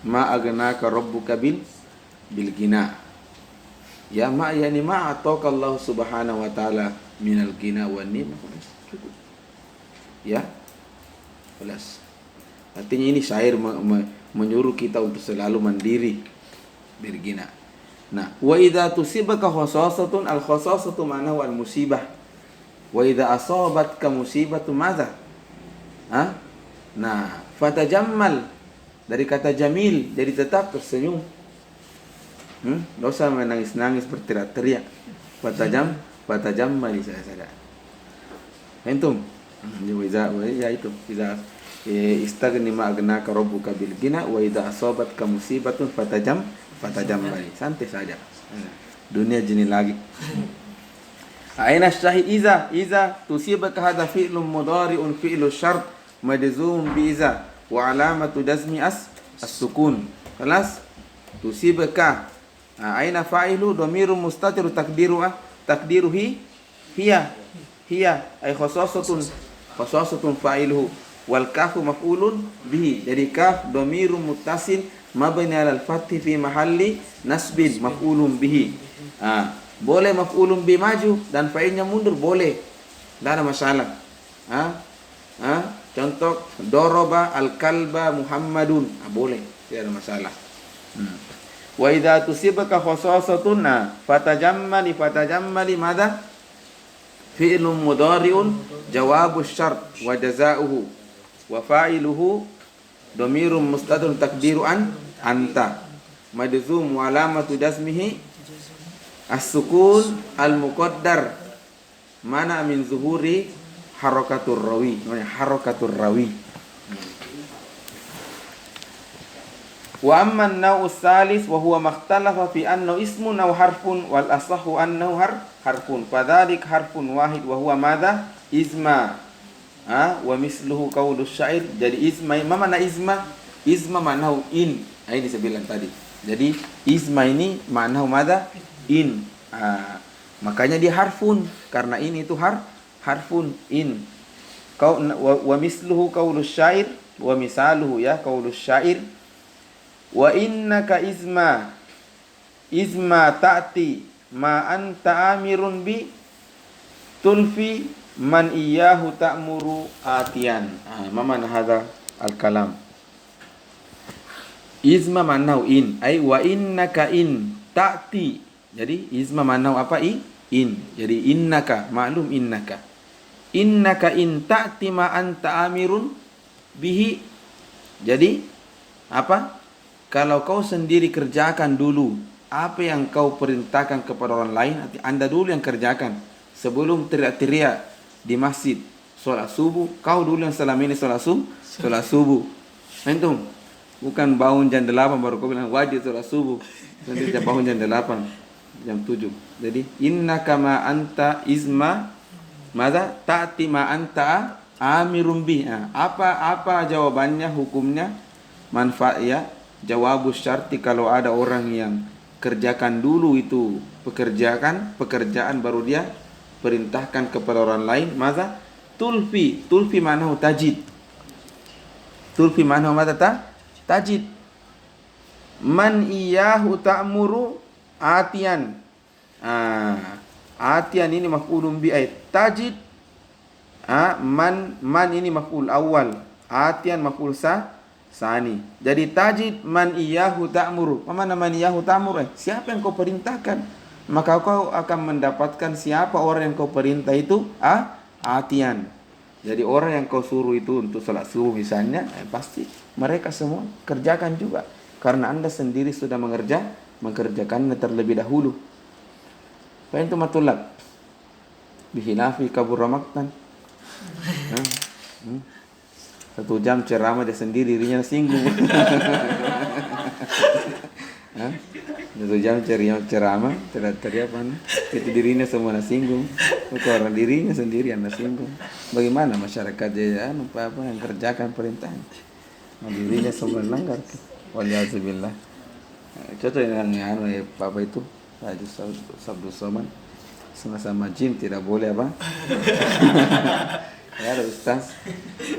Ma aghnaka rabbuka bil gina. Ya ma yani ma ataka Allah Subhanahu wa taala minal gina wan ni'mah. Cukup. Ya. Jelas. Artinya ini syair menyuruh kita untuk selalu mandiri, bergina. Nah, wa idza tusibaka khasasatun al khasasatu ma'nahu al musibah. Wa idza asabatka musibatu madza? Nah, fatajammal dari kata jamil, jadi tetap tersenyum. Enggak usah menangis-nangis berteriak-teriak. Fatajammal saya. Antum? Ya itu, idza istagni ma aghnaka rabbuka bil ghina wa idza asabatka musibatun fatajammal. Santai saja. Dunia jenis lagi. Aina syahid iza tusibaka hadha fi'lun mudhari'un fi'lu syart majzum bi iza wa alamatu jazmi as-sukun. Kelas tusibaka. Aina fa'ilu dhamirun mustatir takdiruhi hiya ay khasasatun fa'iluhu wal kafu maf'ulun bihi. Jadi kaf dhamirun muttasil mabni 'ala al-fathi fi mahalli nasbin maf'ulun bihi. Boleh maf'ulun bi maju dan fa'ilnya mundur boleh. Tidak ada masalah. Contoh doroba al-kalba Muhammadun. Boleh, tidak ada masalah. Wa idza tusibaka khasasatun fatajammali madza? Fi'lun mudhari'un jawabu syart wa jazaohu wa fa'iluhu dhamirun mustatirun takdiru anta majzum wa alamatu jazmihi as-sukun al-muqaddar mana min zuhuri harakatur rawi. Wa amma an-naw'u salis wa huwa makhtalafa fi annahu ismun aw harfun wal asahhu annahu harfun fadzalik harfun wahid wa huwa madza isma wa misluhu qaulu syair. Jadi isma mana isma ma'nahu in. Ini saya bilang tadi. Jadi isma ini ma'nahu madza in. Makanya dia harfun karena ini itu harfun in. Wa misluhu qaulu syair wa misaluhu ya qaulu syair wa innaka izma ta'ti ma anta amirun bi tulfi man iyyahu ta'muru atiyan. Mana hadha al-kalam? Izma manahu in ay wa innaka in ta'ti. Jadi izma manahu apa? In. Jadi innaka maklum innaka in ta'ti ma anta amirun bihi. Jadi apa? Kalau kau sendiri kerjakan dulu apa yang kau perintahkan kepada orang lain, Anda dulu yang kerjakan. Sebelum teriak-teriak di masjid sholat subuh, kau dulu yang selama ini sholat subuh. Antum bukan bangun jam 8 baru kau bilang wajib sholat subuh. Nanti dia bangun jam 8, jam 7. Jadi innaka ma anta izma madza ta'ti ma anta amirum bi. Apa jawabannya, hukumnya, manfaatnya? Jawabus syarti kalau ada orang yang kerjakan dulu itu pekerjaan baru dia perintahkan kepada orang lain. Masa? Tulfi manahu tajid. Tulfi manahu mata tajid. Man iyyahu ta'muru atiyan. Atiyan ini maf'ulun bi ay tajid. Man ini maf'ul awal. Atiyan maf'ul sani. Jadi tajid man iyyahu ta'muru. Mana man iyyahu ta'muru? Siapa yang kau perintahkan? Maka kau akan mendapatkan siapa orang yang kau perintah itu atian. Jadi orang yang kau suruh itu untuk salat subuh misalnya, pasti mereka semua kerjakan juga karena Anda sendiri sudah mengerjakannya terlebih dahulu. Fa antum matulab bihilafi kabur ramaktan. 1 jam ceramah dia sendiri dirinya singgung. 1 jam ceramah teriak apa? Itu dirinya semua singgung. Orang dirinya sendiri Anda singgung. Bagaimana masyarakat dia apa yang kerjakan perintahnya? Dirinya semua langgar. Waliyadzubillah. Contoh yang Bapak itu Haji Sabdu Soman sama jin tidak boleh apa? Ya ada Ustaz.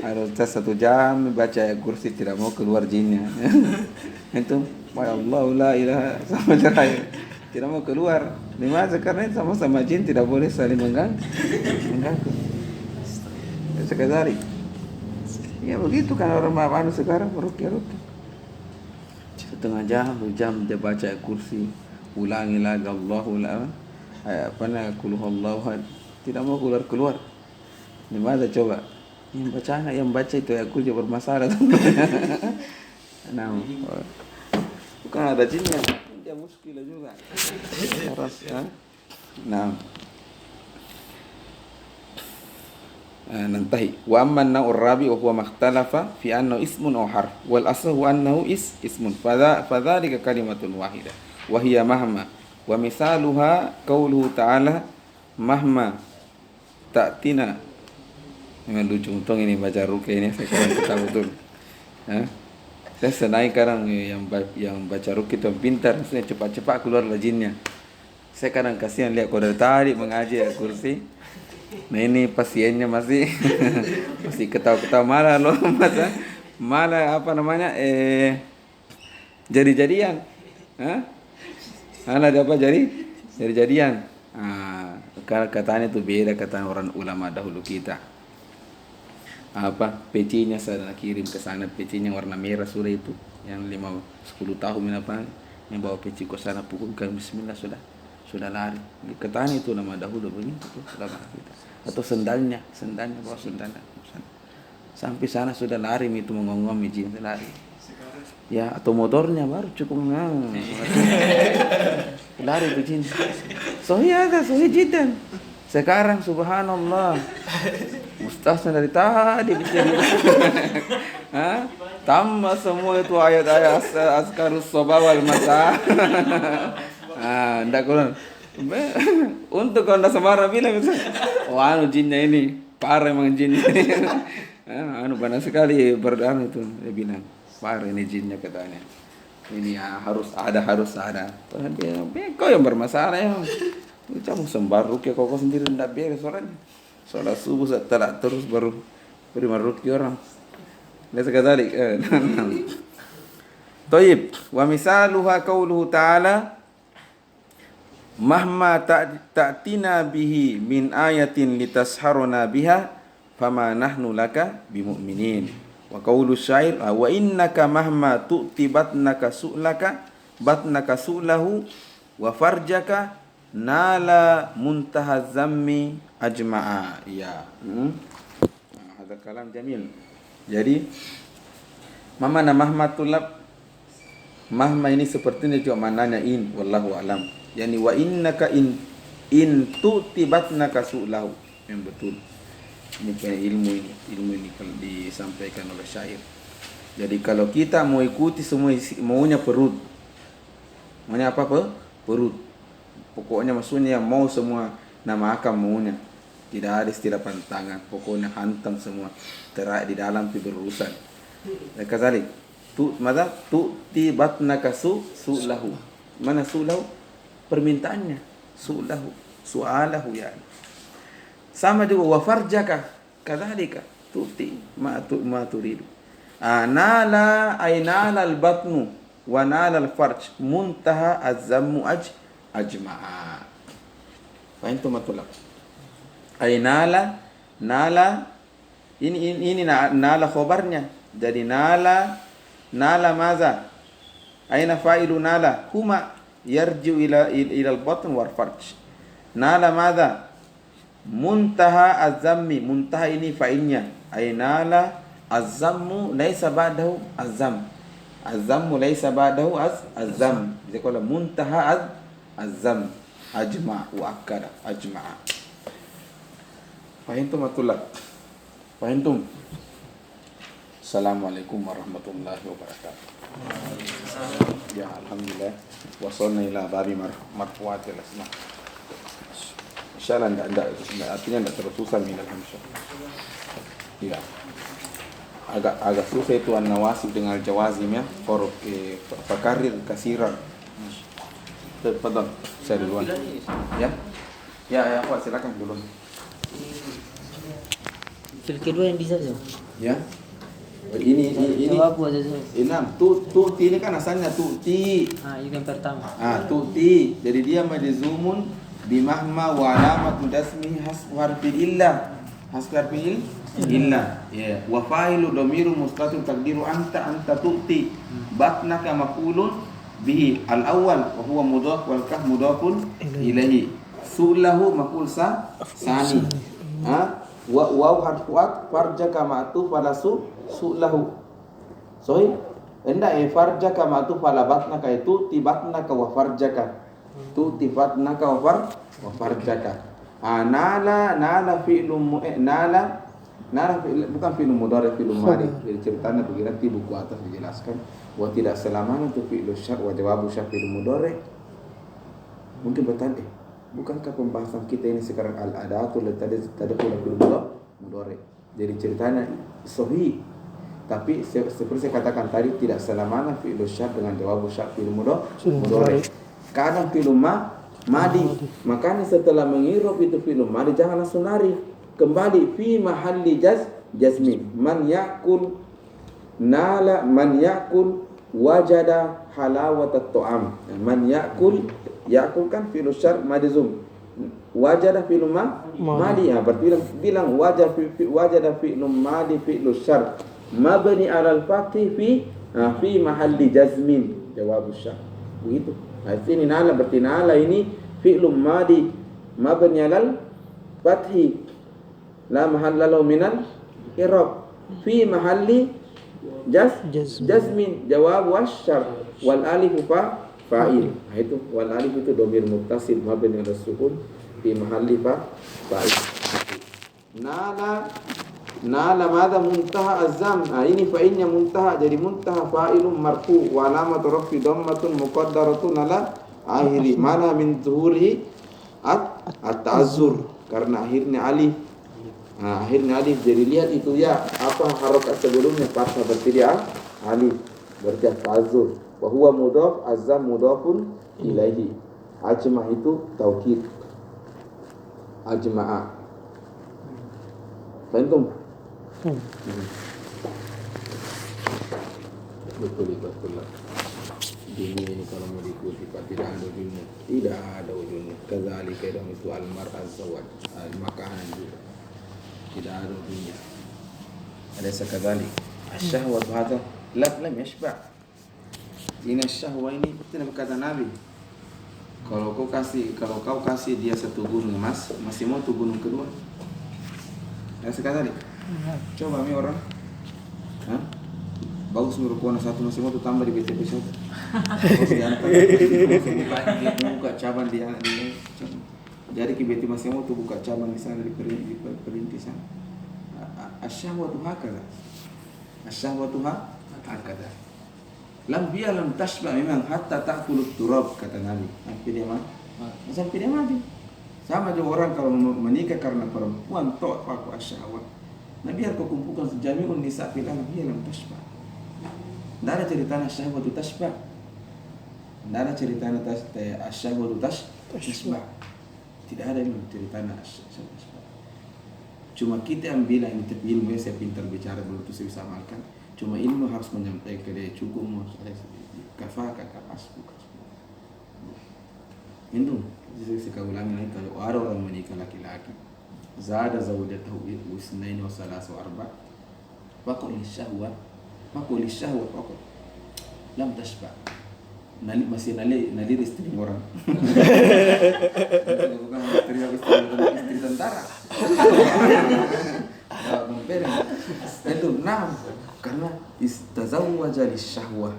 Harus tes 1 jam baca ayat kursi, tidak mau keluar jinnya. Itu ya Allah la ilaha sampai terakhir. Tidak mau keluar. Dimana karena sama-sama jin tidak boleh saling mengganggu. Sekali. Ya begitu kan orang mana sekarang rukyah. Setengah jam, 2 jam dia baca ayat kursi, ulangi lagi Allahu la apa namanya kulhuwallahu, tidak mau keluar. Dimana coba? Yang baca itu ayat kursi bermasalah. Nah, bukan ada jinnya, dia muskil juga. Rasanya. Nah. Nantahi wa amma an-naw'ur rabi wa huwa makhtalafa fi annahu ismun aw harf wal aslu annahu ismun fadzalika kalimatun wahidah wa hiya mahma wa misaluha qauluhu ta'ala mahma ta'tina. Memang lucu untung ini baca ruqyah ini saya kurang tahu betul. Saya senang kadang yang baca ruqyah itu pintar, maksudnya cepat-cepat keluar jinnya. Saya kadang kasihan lihat kalau dari tadi mengaji kursi. Nah ini pasiennya masih ketawa-ketawa malah loh malah apa namanya jadi-jadian, ada apa jadi-jadian. Katanya itu beda kata orang ulama dahulu kita. Apa pecinya saya kirim ke sana, pecinya warna merah sudah itu yang 5-10 tahun apa yang bawa peci ke sana pukulkan bismillah sudah lari. Katanya itu nama dahulu begitu ulama kita. Atau sendalnya bawa sendalnya sampai sana sudah lari itu mengonggom izin lari. Ya atau motornya baru cukup lari izin. Sohia jidan. Sekarang subhanallah. Mustasna dari tadi bisa tambah semua itu ayat-ayat askarus soba wal masa. Ndak kurang. Untuk kalau ndak sembarang bilang jinnya ini parah emang jinnya. Banyak sekali berdoa itu dia bilang parah ini jinnya katanya. Ini harus ada. Tuhan dia kau yang bermasalah ya. Kamu sembar ruqyah kau sendiri ndak beres orangnya. Sholat subuh setelah terus baru beri ruqyah orang. Lihat sekali. Taib wa misaluha qauluhu ta'ala mahma ta'tina bihi min ayatin litasharuna biha fama nahnu laka bimu'minin wa qaulu syair wa innaka mahma tu'ti batnaka su'lahu wa farjaka nala muntaha zammi ajma'a. Ya. Ada kalam jamil. Jadi mahma tulab mahma ini sepertinya juga maknanya in wallahu alam. Yani wa innaka in tu'ti batnaka su'lahu. Yang betul. Ini kayak ilmu ini kalau disampaikan oleh syair. Jadi kalau kita mau ikuti semua maunya perut. Maunya apa? Perut. Pokoknya maksudnya mau semua nama akam maunya. Tidak ada istilah pantangan. Pokoknya hantam semua. Terak di dalam berurusan. Kazalik. Tu'ti batnaka su'lahu. Mana su'lahu? Permintaannya su'alahu ya. Sama juga wa farjaka kadzalika tu'ti ma turidu. Nala aynala al-batnu wa nala al-farj muntaha az-zammu ajma'a. Fahim tu matulab. Aynala ini nala khabarnya. Jadi nala maza? Aina fa'ilu nala? Huma yarju ila al-batn wal farj. Nala madza? Muntaha az-zammi. Muntaha ini fa'ilnya. Ay nala az-zammu laisa ba'dahu az-zam. Az-zammu laisa ba'dahu az-zam. Jadi kalau muntaha az-zam ajma' wa akada ajma'. Fahimtum atullah? Fahimtum? Assalamualaikum warahmatullahi wabarakatuh. Ya alhamdulillah wasalna ila babi marfuatil asma. Insyaallah enggak artinya enggak terlalu susah minal hamzah. Ya. Agak susah itu an-nawasib dengan al-jawazim ya. Fakarir kasiran. Tafadhal, saya duluan. Ya. Ya, Pak silakan duluan. Fil kedua yang bisa tuh. Ya. Ini Jawab aja tuh. Inam, tu'ti ini kan asalnya tu'ti. Ah, itu yang pertama. Tu'ti. Jadi dia majzumun bimahma wa alamatu dasmi hasbu harfil illah. Hasbu harfil illah. Ya. Wa fa'ilu dhamiru mustatir taqdiru anta tu'ti. Batnaka maf'ulun bihi al-awwal wa huwa mudhaf wal kaf mudhafun ilaihi. Su'lahu maf'ul sani. Wa harfu farjaka ma'tuf ala su'lahu. Sahih? Enggak farjaka ma'tuf ala batnaka itu tibatnaka wa farjaka. Tu tibatnaka wa farjaka. Nala fi'lum nala bukan fi'lum mudhari fi'lum madi. Jadi ceritanya begini nanti buku atas dijelaskan. Wa tidak selamanya itu fi'lus syar wa jawabu syar fi'lum mudhari. Mungkin bertanya, bukankah pembahasan kita ini sekarang al-adatul tadi fi'lum mudhari. Jadi ceritanya sahih. Tapi seperti saya katakan tadi tidak selamanya fi'lus syar dengan jawabu syar fi'lum mudhari. Kadang fi'lum madi. Makanya setelah mengirob itu fi'lum madi jangan langsung lari. Kembali fi mahalli jazmin. Man yakul nala man yakul wajada halawat at-ta'am. Man yakul kan fi'lus syar majzum. Wajada fi'lum madi. Berarti bilang wajada fi'lum madi fi'lus syar mabni 'ala al-fathi fi mahalli jazmin. Jawab syar. Begitu. Ini nala berarti nala ini fi'lum madi mabni 'alal fathi la mahalla lahu minal i'rab fi mahalli jazmin. Jawab wasyar wal alif fa'il. Itu wal alif itu dhamir muttasil mabni 'ala sukun fi mahalli fa'il. Nala madha muntaha azam. Ini fa'ilnya muntaha, jadi muntaha fa'ilun marfu wa alamatu rafi dhammatun muqaddaratun ala akhiri. Mana min zuhuri at-ta'azzur, karena akhirnya alif. Akhirnya alif. Jadi lihat itu ya, apa harokat sebelumnya fathah berarti dia alif, berarti at-ta'azzur. Wa huwa mudhaf, azam mudhafun ilaihi. Ajma' itu taukid. Ajma'a. Faham? Betul lah. Dini ini kalau mau diikuti Pak tidak ada ujungnya. Tidak ada ujungnya. Kadzalika dong itu al-mar'az zawaj, makanan juga. Tidak ada ujungnya. Alaysa kadzalik? Asy-syahwat hadza lam yashba'. Ini syahwa ini betul kata Nabi. Kalau kau kasih dia satu gunung emas, masih mau tuh gunung kedua. Alaysa kadzalik? Coba mi orang, bagus merupakan satu masih mau tambah di BTP satu. Bagus diantar, buka cabang dia. Jadi ke BTP masih mau tuh buka cabang di sana di perintisan. Asyahwatu hakala. Lam tashba memang hatta ta'kulut turab kata Nabi. Sampai dia mati. Sama juga orang kalau menikah karena perempuan tok paku asyahwat. Nah biar kau kumpulkan sejami'un nisa fil ardi lam tashba. Tidak ada ceritanya syahwatu tashba. Tidak ada ceritanya syahwatu tashba. Tidak ada yang ceritanya syahwatu tashba. Cuma kita ambil ini ilmu, saya pintar bicara belum itu saya bisa amalkan. Cuma ilmu harus menyampaikan ke dia cukup kafaka kapasku. Itu saya ulangi lagi, kalau ada orang menikah laki-laki zada zawjatahu isnain wa salasu arba faqul syahwat faqul lam tashba. Masih nali istri orang. Bukan istri tentara. Itu karena istazawwaja lisyahwah.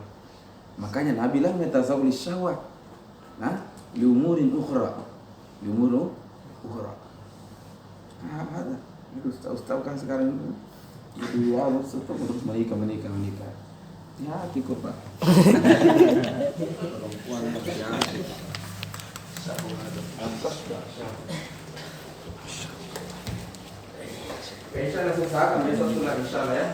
Makanya Nabi lah metazawwaj lisyahwah. Liumurin ukhra. Ada. Ustaz kan sekarang itu ya tetap terus menikah. Ya hatiku Pak. Perempuan berjati. Insyaallah selesai, besok sudah insyaallah ya.